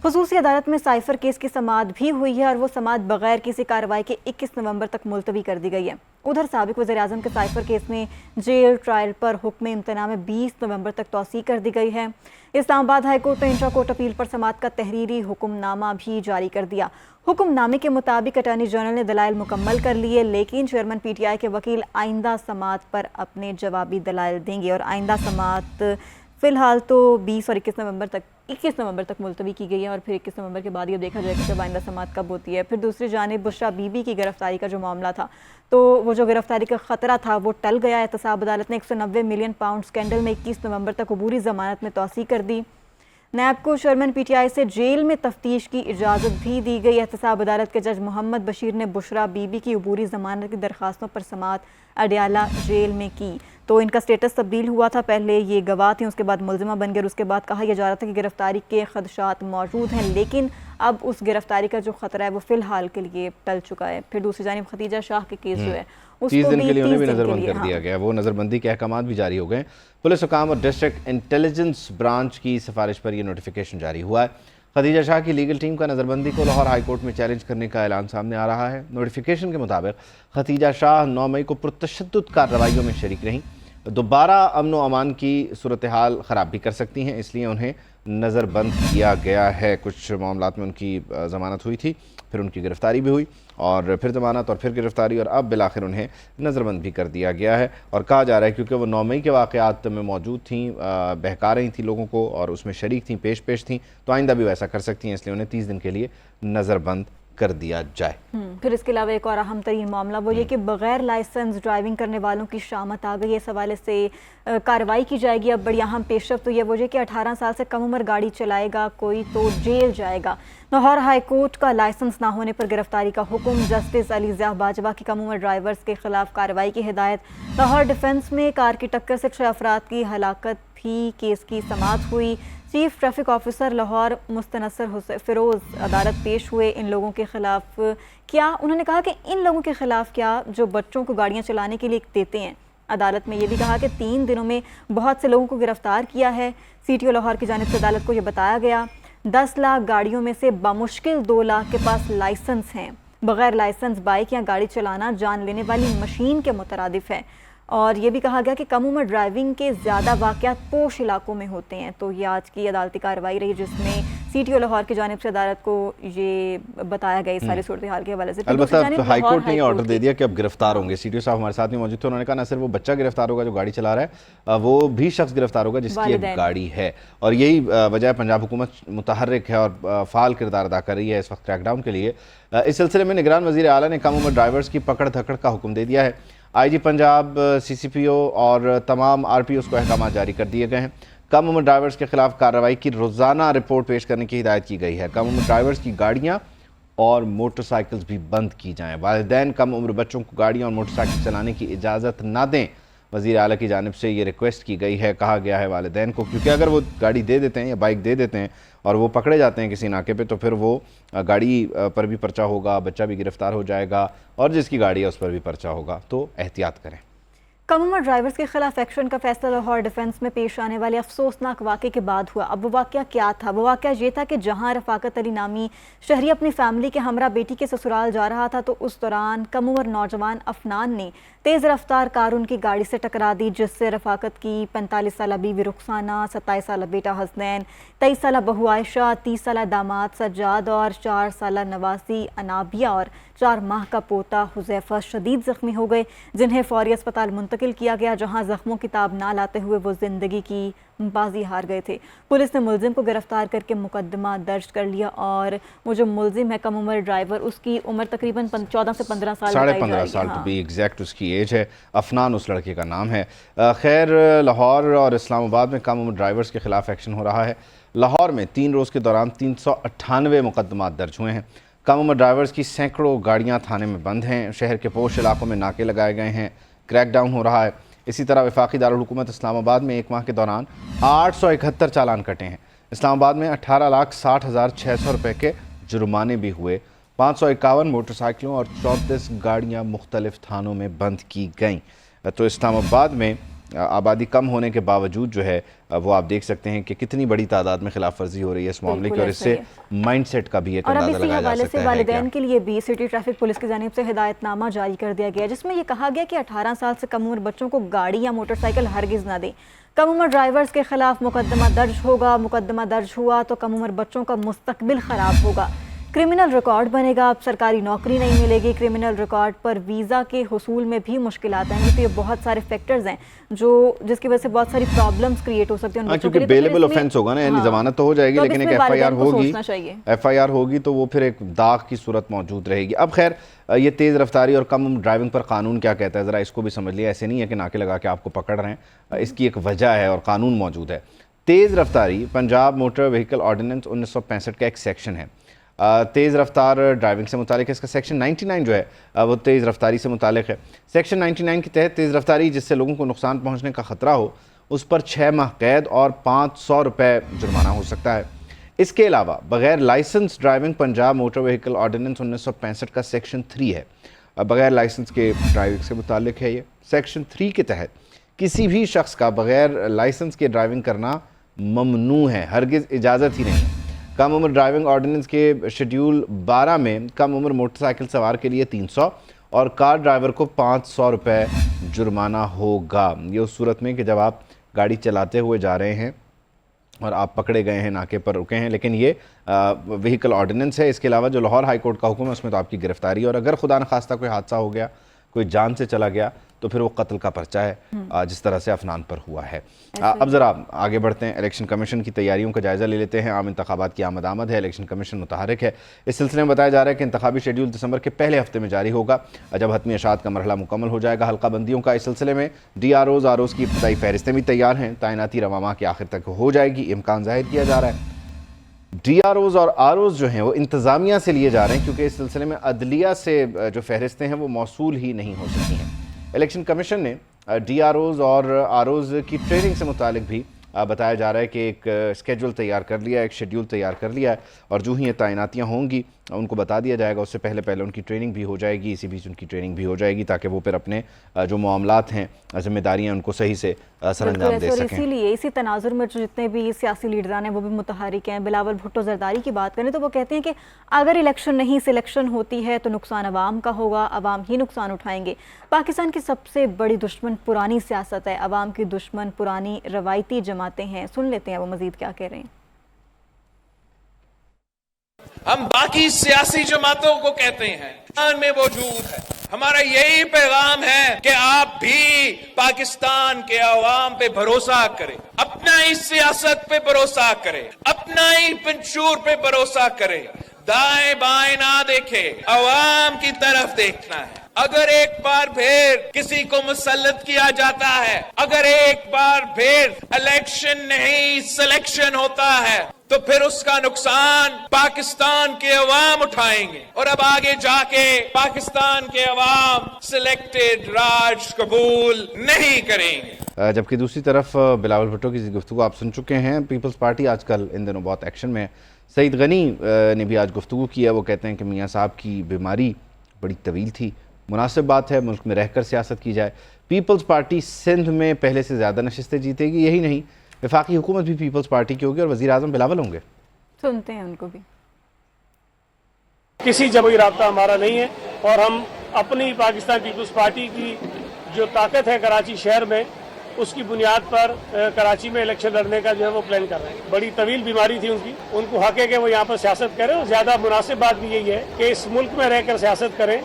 خصوصی عدالت میں سائفر کیس کی سماعت بھی ہوئی ہے, اور وہ سماعت بغیر کسی کارروائی کے 21 نومبر تک ملتوی کر دی گئی ہے. ادھر سابق وزیراعظم کے سائفر کیس میں جیل ٹرائل پر حکم امتناع میں 20 نومبر تک توسیع کر دی گئی ہے. اسلام آباد ہائی کورٹ نے انٹرا کورٹ اپیل پر سماعت کا تحریری حکم نامہ بھی جاری کر دیا. حکم نامے کے مطابق اٹارنی جنرل نے دلائل مکمل کر لیے, لیکن چیئرمین PTI کے وکیل آئندہ سماعت پر اپنے جوابی دلائل دیں گے, اور آئندہ سماعت فی الحال تو 20 اور 21 نومبر تک 21 नवंबर तक मुलतवी की गई है और फिर 21 नवंबर के बाद ये देखा जाएगा कि आइंदा समाअत कब होती है। फिर दूसरी जानिब बुशरा बीबी की गिरफ्तारी का जो मामला था, तो वो जो गिरफ्तारी का ख़तरा था वो टल गया। एहतसाब अदालत ने 190 मिलियन पाउंड स्कैंडल में 21 नवंबर तक अबूरी ज़मानत में तौसी कर दी। नैब को चेयरमैन PTI से जेल में तफ्तीश की इजाज़त भी दी गई। एहतसाब अदालत के जज मोहम्मद बशीर ने बुशरा बीबी की अबूरी ज़मानत की दरख्वास्तों पर समाअत अडियाला जेल में की। तो इनका स्टेटस तब्दील हुआ था, पहले ये गवाह थी, उसके बाद मुलजिमा बन गए और उसके बाद कहा यह जा रहा था कि गिरफ्तारी के खदशात मौजूद हैं, लेकिन अब उस गिरफ्तारी का जो ख़तरा है वो फ़िलहाल के लिए टल चुका है। फिर दूसरी जानिब खतीजा शाह के केस जो है 30 दिन के लिए उन्हें भी नज़रबंद कर दिया गया। वो नज़रबंदी के अहकाम भी जारी हो गए। पुलिस हुकाम और डिस्ट्रिक्ट इंटेलिजेंस ब्रांच की सिफारिश पर यह नोटिफिकेशन जारी हुआ है। खतीजा शाह की लीगल टीम का नज़रबंदी को लाहौर हाई कोर्ट में चैलेंज करने का ऐलान सामने आ रहा है। नोटिफिकेशन के मुताबिक खतीजा शाह 9 मई को पुरतशद्दुद कार्रवाइयों में शरीक रहीं, दोबारा अमन व अमान की सूरत हाल ख़राब भी कर सकती हैं, इसलिए उन्हें नज़रबंद किया गया है। कुछ मामलात में उनकी ज़मानत हुई थी, फिर उनकी गिरफ़्तारी भी हुई और फिर ज़मानत और फिर गिरफ़्तारी और अब बिलाखिर उन्हें नज़रबंद भी कर दिया गया है। और कहा जा रहा है क्योंकि वो 9 मई के वाक़यात में मौजूद थीं, बहका रही थी लोगों को और उसमें शरीक थीं, पेश थीं, तो आइंदा भी वैसा कर सकती हैं, इसलिए उन्हें 30 दिन के लिए नज़रबंद कर दिया जाए। फिर इसके अलावा एक और अहम तरीन मामला वो ये कि बगैर लाइसेंस ड्राइविंग करने वालों की शामत आ गई है। इस हवाले से कार्रवाई की जाएगी। अब बड़ी अहम पेशरफ तो ये वो कि 18 साल से कम उम्र गाड़ी चलाएगा कोई तो जेल जाएगा। लाहौर हाई कोर्ट का लाइसेंस ना होने पर गिरफ्तारी का हुक्म। जस्टिस अली ज़िया बाजवा की कम उम्र ड्राइवर्स के खिलाफ कार्रवाई की हिदायत। लाहौर डिफेंस में कार की टक्कर से 6 अफराद की हलाकत भी केस की समाअत हुई। Chief traffic officer Lahore Mustansar Firoz अदालत पेश हुए। इन लोगों के खिलाफ क्या उन्होंने कहा कि इन लोगों के खिलाफ क्या जो बच्चों को गाड़ियां चलाने के लिए देते हैं। अदालत में ये भी कहा कि 3 दिनों में बहुत से लोगों को गिरफ्तार किया है। CTO लाहौर की जानिब से अदालत को ये बताया गया 10 लाख गाड़ियों में से बामुश्किल 2 लाख के पास लाइसेंस हैं। बगैर लाइसेंस बाइक या गाड़ी चलाना जान लेने वाली मशीन के मुतरादिफ है। और ये भी कहा गया कि कम उम्र ड्राइविंग के ज़्यादा वाक़यात पोश इलाकों में होते हैं। तो ये आज की अदालती कार्रवाई रही जिसमें CTO लाहौर की जानिब से अदालत को ये बताया गया इस सारी सूरत हाल के हवाले से। अलबत्ता हाई कोर्ट ने ऑर्डर दे दिया कि अब गिरफ्तार होंगे। CTO साहब हमारे साथ में मौजूद थे, उन्होंने कहा ना सिर्फ वो बच्चा गिरफ्तार होगा जो गाड़ी चला रहा है, वो भी शख्स गिरफ्तार होगा जिसकी एक गाड़ी है। और यही वजह पंजाब हुकूमत मुतहर्रिक है और फ़ाल किरदार अदा कर रही है इस वक्त क्रैकडाउन के लिए। इस सिलसिले में निगरान वज़ीर आला ने कम उम्र ड्राइवर्स की पकड़ धकड़ का हुक्म दे दिया है। IG पंजाब, CCPO और तमाम RPOs को अहकाम जारी कर दिए गए हैं। कम उम्र ड्राइवर्स के खिलाफ कार्रवाई की रोज़ाना रिपोर्ट पेश करने की हिदायत की गई है। कम उम्र ड्राइवर्स की गाड़ियाँ और मोटरसाइकिल्स भी बंद की जाएँ। वालिदैन कम उम्र बच्चों को गाड़ियाँ और मोटरसाइकिल चलाने की इजाज़त ना दें। वज़ीर आला की जानिब से ये रिक्वेस्ट की गई है। कहा गया है वालिदैन को, क्योंकि अगर वो गाड़ी दे देते हैं या बाइक दे देते हैं और वो पकड़े जाते हैं किसी नाके पे, तो फिर वो गाड़ी पर भी पर्चा होगा, बच्चा भी गिरफ्तार हो जाएगा और जिसकी गाड़ी है उस पर भी पर्चा होगा। तो एहतियात करें। कम उम्र ड्राइवर्स के खिलाफ एक्शन का फैसला लाहौर डिफेंस में पेश आने वाले अफसोसनाक वाक़े के बाद हुआ। अब वो वाक़या क्या था? वो वाक़या ये था कि जहां रफ़ाकत अली नामी शहरी अपनी फैमिली के हमरा बेटी के ससुराल जा रहा था, तो उस दौरान कम उम्र नौजवान अफनान ने तेज़ रफ्तार कार उनकी गाड़ी से टकरा दी, जिससे रफ़ाकत की 45 साल बीवी रुखसाना, 27 साल बेटा हसनैन, 23 साल बहू आयशा, 30 साल दामाद सज्जाद और 4 साल नवासी अनाबिया और 4 माह का पोता हुज़ैफा शदीद ज़ख्मी हो गए, जिन्हें फौरी अस्पताल मुंतकिल किया गया, जहां ज़ख्मों की ताब ना लाते हुए वो ज़िंदगी की बाजी हार गए थे। पुलिस ने मुलजिम को गिरफ्तार करके मुकदमा दर्ज कर लिया और वो जो मुलजिम है कम उम्र ड्राइवर, उसकी उम्र तकरीबन 14 से 15 साल, 15.5 साल तो भी एग्जैक्ट उसकी एज है। अफनान उस लड़के का नाम है। खैर, लाहौर और इस्लामाबाद में कम उम्र ड्राइवर्स के खिलाफ एक्शन हो रहा है। लाहौर में 3 रोज़ के दौरान 398 मुकदमा दर्ज हुए हैं। कम उम्र ड्राइवर्स की सैकड़ों गाड़ियाँ थाने में बंद हैं। शहर के पोश इलाकों में नाके लगाए गए हैं। क्रैकडाउन हो रहा है। इसी तरह वफाकी दारुल हुकूमत इस्लामाबाद में 1 माह के दौरान 871 चालान कटे हैं। इस्लामाबाद में 18,60,600 रुपये के जुर्माने भी हुए। 551 मोटरसाइकिलों और 34 गाड़ियाँ मुख्तलिफ थानों में बंद की गईं। तो इस्लामाबाद में आबादी कम होने के बावजूद जो है वो आप देख सकते हैं कि कितनी बड़ी तादाद में खिलाफ वर्जी हो रही है इस मामले की, और इससे माइंडसेट का भी एक अंदाजा लगाया जा सकता है। वालिदैन के लिए भी सिटी ट्रैफिक पुलिस की जानिब से हिदायतनामा जारी कर दिया गया, जिसमें यह कहा गया कि 18 साल से कम उम्र बच्चों को गाड़ी या मोटरसाइकिल हरगिज़ ना दें। कम उम्र ड्राइवर्स के खिलाफ मुकदमा दर्ज होगा। मुकदमा दर्ज हुआ तो कम उम्र बच्चों का मुस्तकबिल ख़राब होगा। کرمنل ریکارڈ بنے گا، اب سرکاری نوکری نہیں ملے گی، کرمنل ریکارڈ پر ویزا کے حصول میں بھی مشکلات آئیں گی. تو یہ بہت سارے فیکٹرز ہیں جس کی وجہ سے بہت ساری پرابلمز کریٹ ہو سکتی ہیں. کیونکہ بیلیبل اوفینس ہوگا نا، یعنی ضمانت تو ہو جائے گی لیکن ایک ایف آئی آر ہوگی تو وہ پھر ایک داغ کی صورت موجود رہے گی. اب خیر یہ تیز رفتاری اور کم عمر ڈرائیونگ پر قانون کیا کہتا ہے، ذرا اس کو بھی سمجھ لیا. ایسے نہیں ہے کہ ناکے لگا کے آپ کو پکڑ رہے ہیں، اس کی ایک وجہ ہے اور قانون موجود ہے. تیز رفتاری پنجاب موٹر وہیکل آرڈیننس 1965 کا ایک سیکشن ہے. تیز رفتار ڈرائیونگ سے متعلق ہے. اس کا سیکشن 99 جو ہے وہ تیز رفتاری سے متعلق ہے. سیکشن 99 کے تحت تیز رفتاری جس سے لوگوں کو نقصان پہنچنے کا خطرہ ہو اس پر 6 ماہ قید اور 500 روپے جرمانہ ہو سکتا ہے. اس کے علاوہ بغیر licence driving Punjab motor vehicle ordinance 1965 کا سیکشن 3 ہے. بغیر لائسنس کے ڈرائیونگ سے متعلق ہے. یہ سیکشن 3 کے تحت کسی بھی شخص کا بغیر لائسنس کے ڈرائیونگ کرنا ممنوع ہے، ہرگز اجازت ہی نہیں. کم عمر ڈرائیونگ آرڈیننس کے شیڈیول 12 میں کم عمر موٹر سائیکل سوار کے لیے 300 اور کار ڈرائیور کو 500 روپے جرمانہ ہوگا. یہ اس صورت میں کہ جب آپ گاڑی چلاتے ہوئے جا رہے ہیں اور آپ پکڑے گئے ہیں، ناکے پر رکے ہیں، لیکن یہ وہیکل آرڈیننس ہے. اس کے علاوہ جو لاہور ہائی کورٹ کا حکم ہے اس میں تو آپ کی گرفتاری، اور اگر خدا نخواستہ کوئی حادثہ ہو گیا، کوئی جان سے چلا گیا تو پھر وہ قتل کا پرچہ ہے، جس طرح سے افنان پر ہوا ہے. اب ذرا آگے بڑھتے ہیں، الیکشن کمیشن کی تیاریوں کا جائزہ لے لیتے ہیں. عام انتخابات کی آمد ہے، الیکشن کمیشن متحرک ہے. اس سلسلے میں بتایا جا رہا ہے کہ انتخابی شیڈیول دسمبر کے پہلے ہفتے میں جاری ہوگا جب حتمی اشاعت کا مرحلہ مکمل ہو جائے گا. حلقہ بندیوں کا اس سلسلے میں ڈی آر اوز کی ابتدائی فہرستیں بھی تیار ہیں. تعیناتی رواں ماہ کے آخر تک ہو جائے گی، امکان ظاہر کیا جا رہا ہے. ڈی آر اوز اور آر اوز جو ہیں وہ انتظامیہ سے لیے جا رہے ہیں کیونکہ اس سلسلے میں عدلیہ سے جو فہرستیں ہیں وہ موصول ہی نہیں ہو سکی ہیں. الیکشن کمیشن نے ڈی آر اوز اور آر اوز کی ٹریننگ سے متعلق بھی بتایا جا رہا ہے کہ ایک اسکیجول تیار کر لیا ہے، ایک شیڈیول تیار کر لیا ہے، اور جو ہی یہ تعیناتیاں ہوں گی ان کو بتا دیا جائے گا. اس سے پہلے ان کی ٹریننگ بھی ہو جائے گی، اسی بیچ ان کی ٹریننگ بھی ہو جائے گی تاکہ وہ پھر اپنے جو معاملات ہیں، ذمہ داریاں ان کو صحیح سے سر انجام دے سکیں. اسی لیے اسی تناظر میں جو جتنے بھی سیاسی لیڈران ہیں وہ بھی متحرک ہیں. بلاول بھٹو زرداری کی بات کریں تو وہ کہتے ہیں کہ اگر الیکشن نہیں سلیکشن ہوتی ہے تو نقصان عوام کا ہوگا، عوام ہی نقصان اٹھائیں گے. پاکستان کی سب سے بڑی دشمن پرانی سیاست ہے، عوام کی دشمن پرانی روایتی جماعتیں ہیں. سن لیتے ہیں وہ مزید کیا کہہ رہے ہیں. ہم باقی سیاسی جماعتوں کو کہتے ہیں پاکستان میں موجود ہے. ہمارا یہی پیغام ہے کہ آپ بھی پاکستان کے عوام پہ بھروسہ کریں، اپنا ہی سیاست پہ بھروسہ کریں، اپنا ہی پنچور پہ بھروسہ کریں، دائیں بائیں نہ دیکھے، عوام کی طرف دیکھنا ہے. اگر ایک بار پھر کسی کو مسلط کیا جاتا ہے، اگر ایک بار پھر الیکشن نہیں سلیکشن ہوتا ہے تو پھر اس کا نقصان پاکستان کے عوام اٹھائیں گے، اور اب آگے جا کے پاکستان کے عوام سلیکٹڈ راج قبول نہیں کریں گے. جبکہ دوسری طرف بلاول بھٹو کی گفتگو آپ سن چکے ہیں. پیپلز پارٹی آج کل ان دنوں بہت ایکشن میں ہے. سعید غنی نے بھی آج گفتگو کی ہے. وہ کہتے ہیں کہ میاں صاحب کی بیماری بڑی طویل تھی، مناسب بات ہے ملک میں رہ کر سیاست کی جائے. پیپلز پارٹی سندھ میں پہلے سے زیادہ نشستیں جیتے گی. یہی نہیں، وفاقی حکومت بھی پیپلز پارٹی کی ہوگی اور وزیر اعظم بلاول ہوں گے. سنتے ہیں ان کو بھی. کسی جبری رابطہ ہمارا نہیں ہے، اور ہم اپنی پاکستان پیپلز پارٹی کی جو طاقت ہے کراچی شہر میں، اس کی بنیاد پر کراچی میں الیکشن لڑنے کا جو ہے وہ پلان کر رہے ہیں. بڑی طویل بیماری تھی ان کو حق ہے کہ وہ یہاں پر سیاست کریں، اور زیادہ مناسب بات بھی یہی ہے کہ اس ملک میں رہ کر سیاست کریں.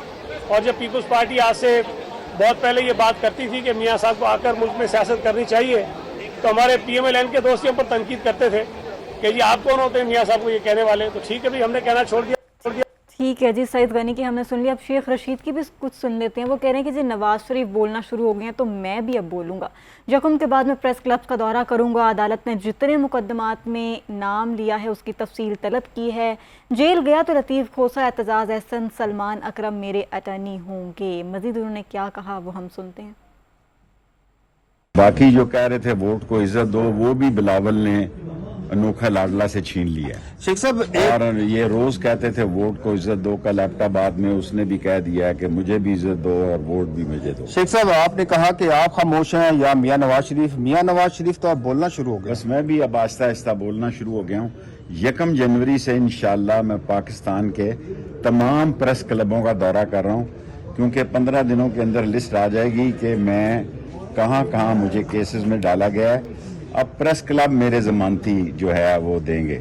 اور جب پیپلز پارٹی آج سے بہت پہلے یہ بات کرتی تھی کہ میاں صاحب کو آ کر ملک میں سیاست کرنی چاہیے، تو ہمارے پی ایم ایل این کے دوست ہم پر تنقید کرتے تھے کہ جی آپ کون ہوتے ہیں میاں صاحب کو یہ کہنے والے. تو ٹھیک ہے بھی، ہم نے کہنا چھوڑ دیا. ٹھیک ہے جی، سعید غنی کی ہم نے سن لیا. اب شیخ رشید کی بھی کچھ سن لیتے ہیں. وہ کہہ رہے ہیں کہ جی نواز شریف بولنا شروع ہو گئے ہیں تو میں بھی اب بولوں گا. یکم کے بعد میں پریس کلبز کا دورہ کروں گا. عدالت نے جتنے مقدمات میں نام لیا ہے اس کی تفصیل طلب کی ہے. جیل گیا تو لطیف کھوسہ، اعتزاز احسن، سلمان اکرم میرے اٹارنی ہوں گے. مزید انہوں نے کیا کہا وہ ہم سنتے ہیں. باقی جو کہہ رہے تھے ووٹ کو عزت دو، وہ بھی بلاول نے انوکھا لاڈلا سے چھین لیا. شیخ صاحب اور یہ روز کہتے تھے ووٹ کو عزت دو کا لیپ ٹاپ، بعد میں اس نے بھی کہہ دیا کہ مجھے بھی عزت دو اور ووٹ بھی مجھے دو. شیخ صاحب آپ نے کہا کہ آپ خاموش ہیں یا میاں نواز شریف تو آپ بولنا شروع ہو گئے. بس میں بھی اب آہستہ آہستہ بولنا شروع ہو گیا ہوں. 1 جنوری سے انشاءاللہ میں پاکستان کے تمام پریس کلبوں کا دورہ کر رہا ہوں، کیونکہ 15 دنوں کے اندر لسٹ آ جائے گی کہ میں کہاں کہاں مجھے کیسز میں ڈالا گیا ہے. اب پریس کلب میرے ضمانتی جو ہے وہ دیں گے.